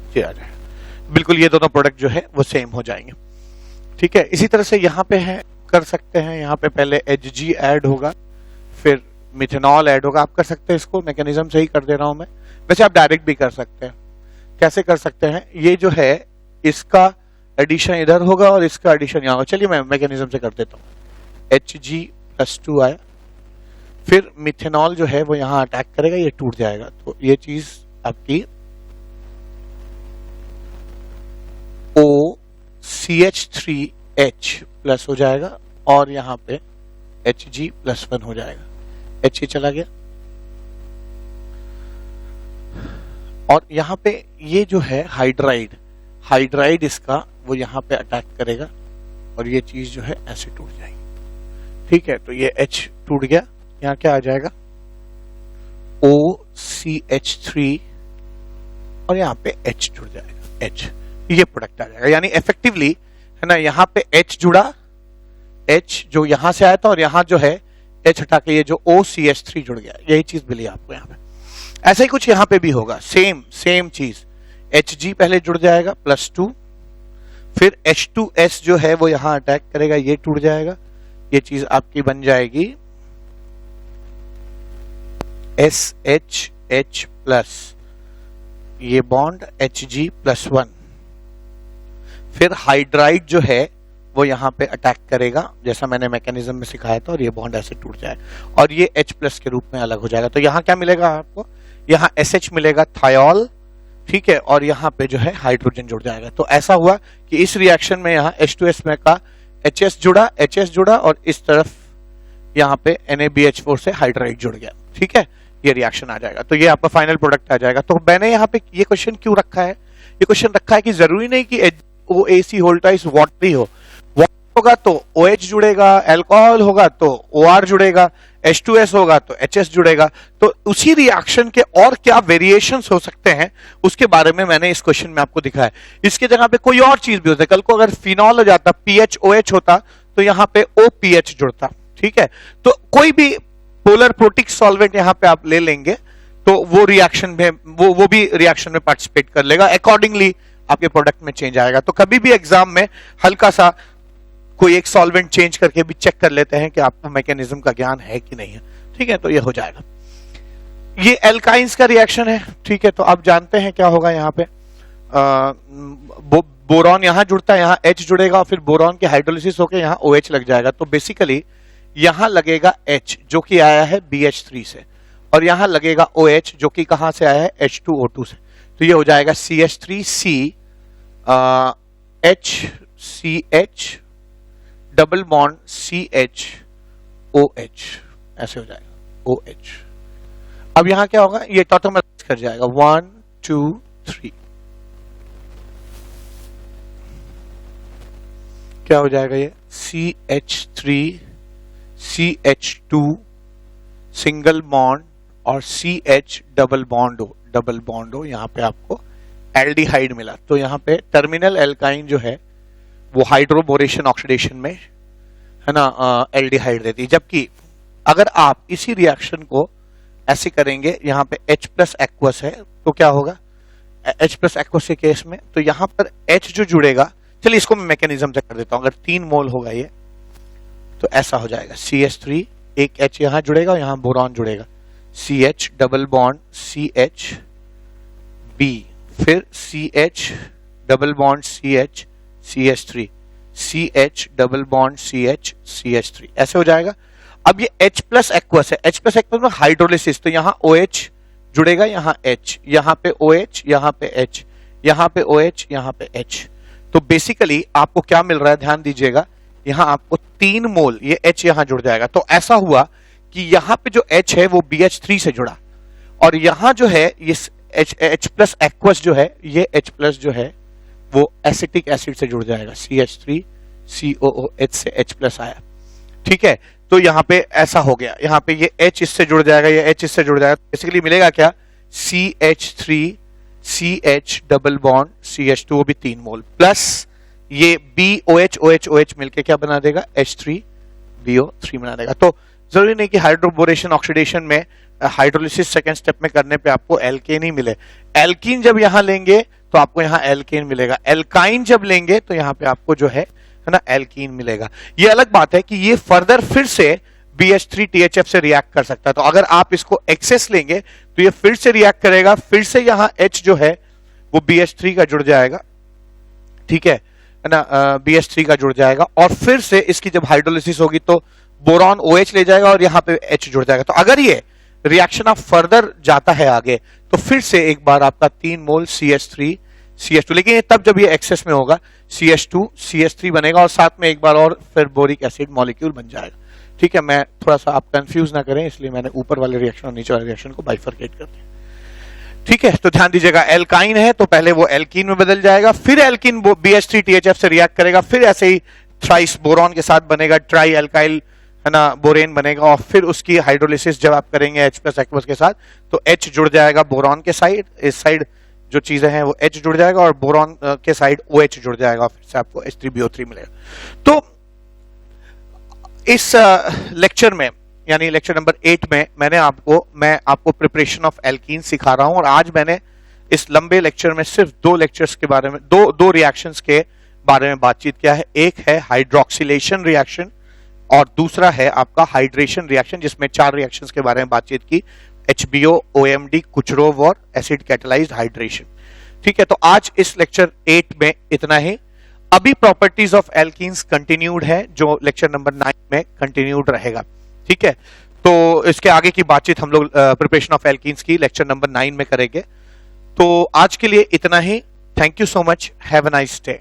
Speaker 1: ये आ जाएगा, बिल्कुल ये दोनों प्रोडक्ट जो है वो सेम हो जाएंगे। ठीक है, इसी तरह से यहाँ पे है, कर सकते हैं, यहाँ पे पहले Hg ऐड होगा, फिर मिथेनॉल ऐड होगा, आप कर सकते हैं, इसको मैकेनिज्म से ही कर दे रहा हूं मैं, वैसे आप डायरेक्ट भी कर सकते हैं। कैसे कर सकते हैं, ये जो है इसका एडिशन इधर होगा और इसका एडिशन यहाँ होगा, चलिए मैं मैकेनिज्म से कर देता हूँ। Hg+2 आया, फिर मिथेनॉल जो है वो यहाँ अटैक करेगा, ये टूट जाएगा, तो ये चीज आपकी OCH3H+ हो जाएगा और यहाँ पे Hg+1 हो जाएगा, H चला गया और यहाँ पे ये जो है हाइड्राइड इसका वो यहाँ पे अटैक करेगा और ये चीज जो है ऐसे टूट जाएगी। ठीक है, तो ये H टूट गया, यहाँ क्या आ जाएगा OCH3 और यहाँ पे H जुड़ जाएगा, H, ये प्रोडक्ट आ जाएगा। यानी इफेक्टिवली है ना, यहाँ पे H जुड़ा, H जो यहां से आया था और यहाँ जो है H हटा के ये जो OCH3 जुड़ गया, यही चीज मिली आपको यहाँ पे। ऐसा ही कुछ यहाँ पे भी होगा, सेम चीज, Hg पहले जुड़ जाएगा +2, फिर H2S जो है वो यहां अटैक करेगा, ये टूट जाएगा, ये चीज आपकी बन जाएगी SHH+, ये बॉन्ड Hg+1, फिर हाइड्राइड जो है वो यहाँ पे अटैक करेगा जैसा मैंने मैकेनिज्म में सिखाया था, और ये बॉन्ड ऐसे टूट जाएगा और ये H+ के रूप में अलग हो जाएगा। तो यहाँ क्या मिलेगा आपको, यहाँ SH मिलेगा थायोल, ठीक है, और यहाँ पे जो है हाइड्रोजन जुड़ जाएगा। तो ऐसा हुआ कि इस रिएक्शन में यहाँ H2S में का HS जुड़ा और इस तरफ यहाँ पे NaBH4 से हाइड्राइड जुड़ गया, ठीक है, ये रिएक्शन आ जाएगा। तो ये आपका फाइनल प्रोडक्ट आ जाएगा। तो मैंने यहाँ पे ये क्वेश्चन क्यों रखा है, ये क्वेश्चन रखा है कि जरूरी नहीं कि OAC होल्टाइज वाटरी हो, होगा तो OH जुड़ेगा, अल्कोहल होगा तो OR जुड़ेगा, H2S होगा तो HS जुड़ेगा। तो उसी रिएक्शन के और क्या वेरिएशंस हो सकते हैं उसके बारे में मैंने इस क्वेश्चन में आपको दिखाया। इसके जगह पे कोई और चीज भी होता है, कल को अगर फिनॉल हो जाता, PHOH होता तो यहां पे OPH जुड़ता, ठीक है। तो कोई भी पोलर प्रोटिक सॉल्वेंट यहां पे आप ले लेंगे तो वो रिएक्शन में वो भी रिएक्शन में पार्टिसिपेट कर लेगा, अकॉर्डिंगली आपके प्रोडक्ट में चेंज आएगा। तो कभी भी एग्जाम में हल्का सा कोई एक सॉल्वेंट चेंज करके भी चेक कर लेते हैं कि आपको मैकेनिज्म का ज्ञान है कि नहीं है, ठीक है। तो ये हो जाएगा। ये एल्काइंस का रिएक्शन है, ठीक है। तो आप जानते हैं क्या होगा, यहाँ पे बोरॉन यहां जुड़ता है, यहां H जुड़ेगा और फिर बोरॉन की हाइड्रोलिसिस होकर यहां OH लग जाएगा। तो बेसिकली यहां लगेगा H जो कि आया है BH3 से, और यहां लगेगा OH जो कि कहां से आया है H2O2 से। तो ये हो जाएगा CH3C HCH double bond CHOH, ऐसे हो जाएगा OH। अब यहां क्या होगा, ये टॉटोमराइज कर जाएगा 1 2 3, क्या हो जाएगा ये CH3 CH2 सिंगल बॉन्ड और CH डबल बॉन्ड हो, यहां पे आपको एल्डिहाइड मिला। तो यहां पे टर्मिनल एल्काइन जो है वो हाइड्रोबोरेशन ऑक्सीडेशन में है ना एल्डिहाइड देती है। जबकि अगर आप इसी रिएक्शन को ऐसे करेंगे, यहाँ पे H+ एक्वस है तो क्या होगा, H+ एक्वस के केस में तो यहाँ पर H जो जुड़ेगा, चलिए इसको मैं मैकेनिज्म से कर देता हूं। अगर 3 मोल होगा ये तो ऐसा हो जाएगा CH3, एक H यहां जुड़ेगा और यहां बोरॉन जुड़ेगा, CH double bond CH B, फिर CH double bond CH CH3 CH double bond CH CH3, ऐसे हो जाएगा। अब ये H+ एक्वस है, H+ एक्वस में हाइड्रोलिसिस, तो यहाँ OH जुड़ेगा, यहाँ H, यहाँ पे OH, यहाँ पे H, यहाँ पे OH, यहाँ पे H। तो बेसिकली आपको क्या मिल रहा है, ध्यान दीजिएगा, यहाँ आपको 3 मोल ये H यहाँ जुड़ जाएगा। तो ऐसा हुआ कि यहाँ पे जो H है वो BH3 से जुड़ा, और यहाँ जो है ये H+ एक्वस जो है, ये H+ जो है वो एसिटिक एसिड से जुड़ जाएगा, CH3 COOH से H+ आया, ठीक है। तो यहाँ पे ऐसा हो गया, यहाँ पे ये H इससे जुड़ जाएगा, ये H इससे जुड़ जाएगा, बेसिकली मिलेगा क्या, CH3 CH double bond CH2, वो भी 3 मोल, प्लस ये BOH मिलके क्या बना देगा, H3BO3 बना देगा। तो जरूरी नहीं कि हाइड्रोबोरेशन ऑक्सीडेशन में हाइड्रोलिसिस सेकेंड स्टेप में करने पे आपको एल्केन ही मिले। एल्कीन जब यहां लेंगे तो आपको यहां एल्केन मिलेगा, एल्काइन जब लेंगे तो यहां पे आपको जो है ना एल्कीन मिलेगा। ये अलग बात है कि ये फर्दर फिर से BH3 THF से रिएक्ट कर सकता है। तो अगर आप इसको एक्सेस लेंगे तो ये फिर से रिएक्ट करेगा, फिर से यहां H जो है वो BH3 का जुड़ जाएगा, ठीक है ना, BH3 का जुड़ जाएगा, और फिर से इसकी जब हाइड्रोलिसिस होगी तो बोरॉन OH ले जाएगा और यहां पे H जुड़ जाएगा। तो अगर ये रिएक्शन आप फर्दर जाता है आगे तो फिर से एक बार आपका 3 मोल CH3 CH2, लेकिन ये तब जब ये एक्सेस में होगा CH2 CH3 बनेगा और साथ में एक बार और फिर बोरिक एसिड मॉलिक्यूल बन जाएगा, ठीक है। मैं थोड़ा सा आप कंफ्यूज ना करें, इसलिए मैंने ऊपर वाले रिएक्शन और नीचे वाले रिएक्शन को बाइफरकेट कर दिया, ठीक है। तो ध्यान दीजिएगा, एल्काइन है तो पहले वो एल्कीन में बदल जाएगा, फिर एल्कीन BH3 THF से रिएक्ट करेगा, फिर ऐसे ही थ्राइस बोरॉन के साथ बनेगा, ट्राई एल्काइल है ना बोरेन बनेगा, और फिर उसकी हाइड्रोलिसिस जब आप करेंगे H+ एक्वस के साथ तो H जुड़ जाएगा बोरॉन के साइड, इस साइड जो चीजें हैं वो H जुड़ जाएगा और बोरॉन के साइड OH जुड़ जाएगा, फिर से आपको H3BO3 मिलेगा। तो इस लेक्चर में यानी लेक्चर नंबर 8 में मैं आपको प्रिपरेशन ऑफ एल्कीन सिखा रहा हूं, और आज मैंने इस लंबे लेक्चर में सिर्फ 2 लेक्चर्स के बारे में दो रिएक्शंस के बारे में बातचीत किया है। एक है हाइड्रोक्सिलेशन रिएक्शन और दूसरा है आपका हाइड्रेशन रिएक्शन, जिसमें 4 रिएक्शंस के बारे में बातचीत की, HBO, OMD, कुचरोव और एसिड कैटेलाइज्ड हाइड्रेशन, ठीक है। तो आज इस लेक्चर 8 में इतना ही। अभी प्रॉपर्टीज ऑफ एल्कीन्स कंटिन्यूड है, जो लेक्चर नंबर 9 में कंटिन्यूड रहेगा। ठीक है, तो इसके आगे की बातचीत हम लोग प्रिपरेशन ऑफ एल्कीन्स की लेक्चर नंबर 9 में करेंगे। तो आज के लिए इतना ही। Thank you so much, have a nice day.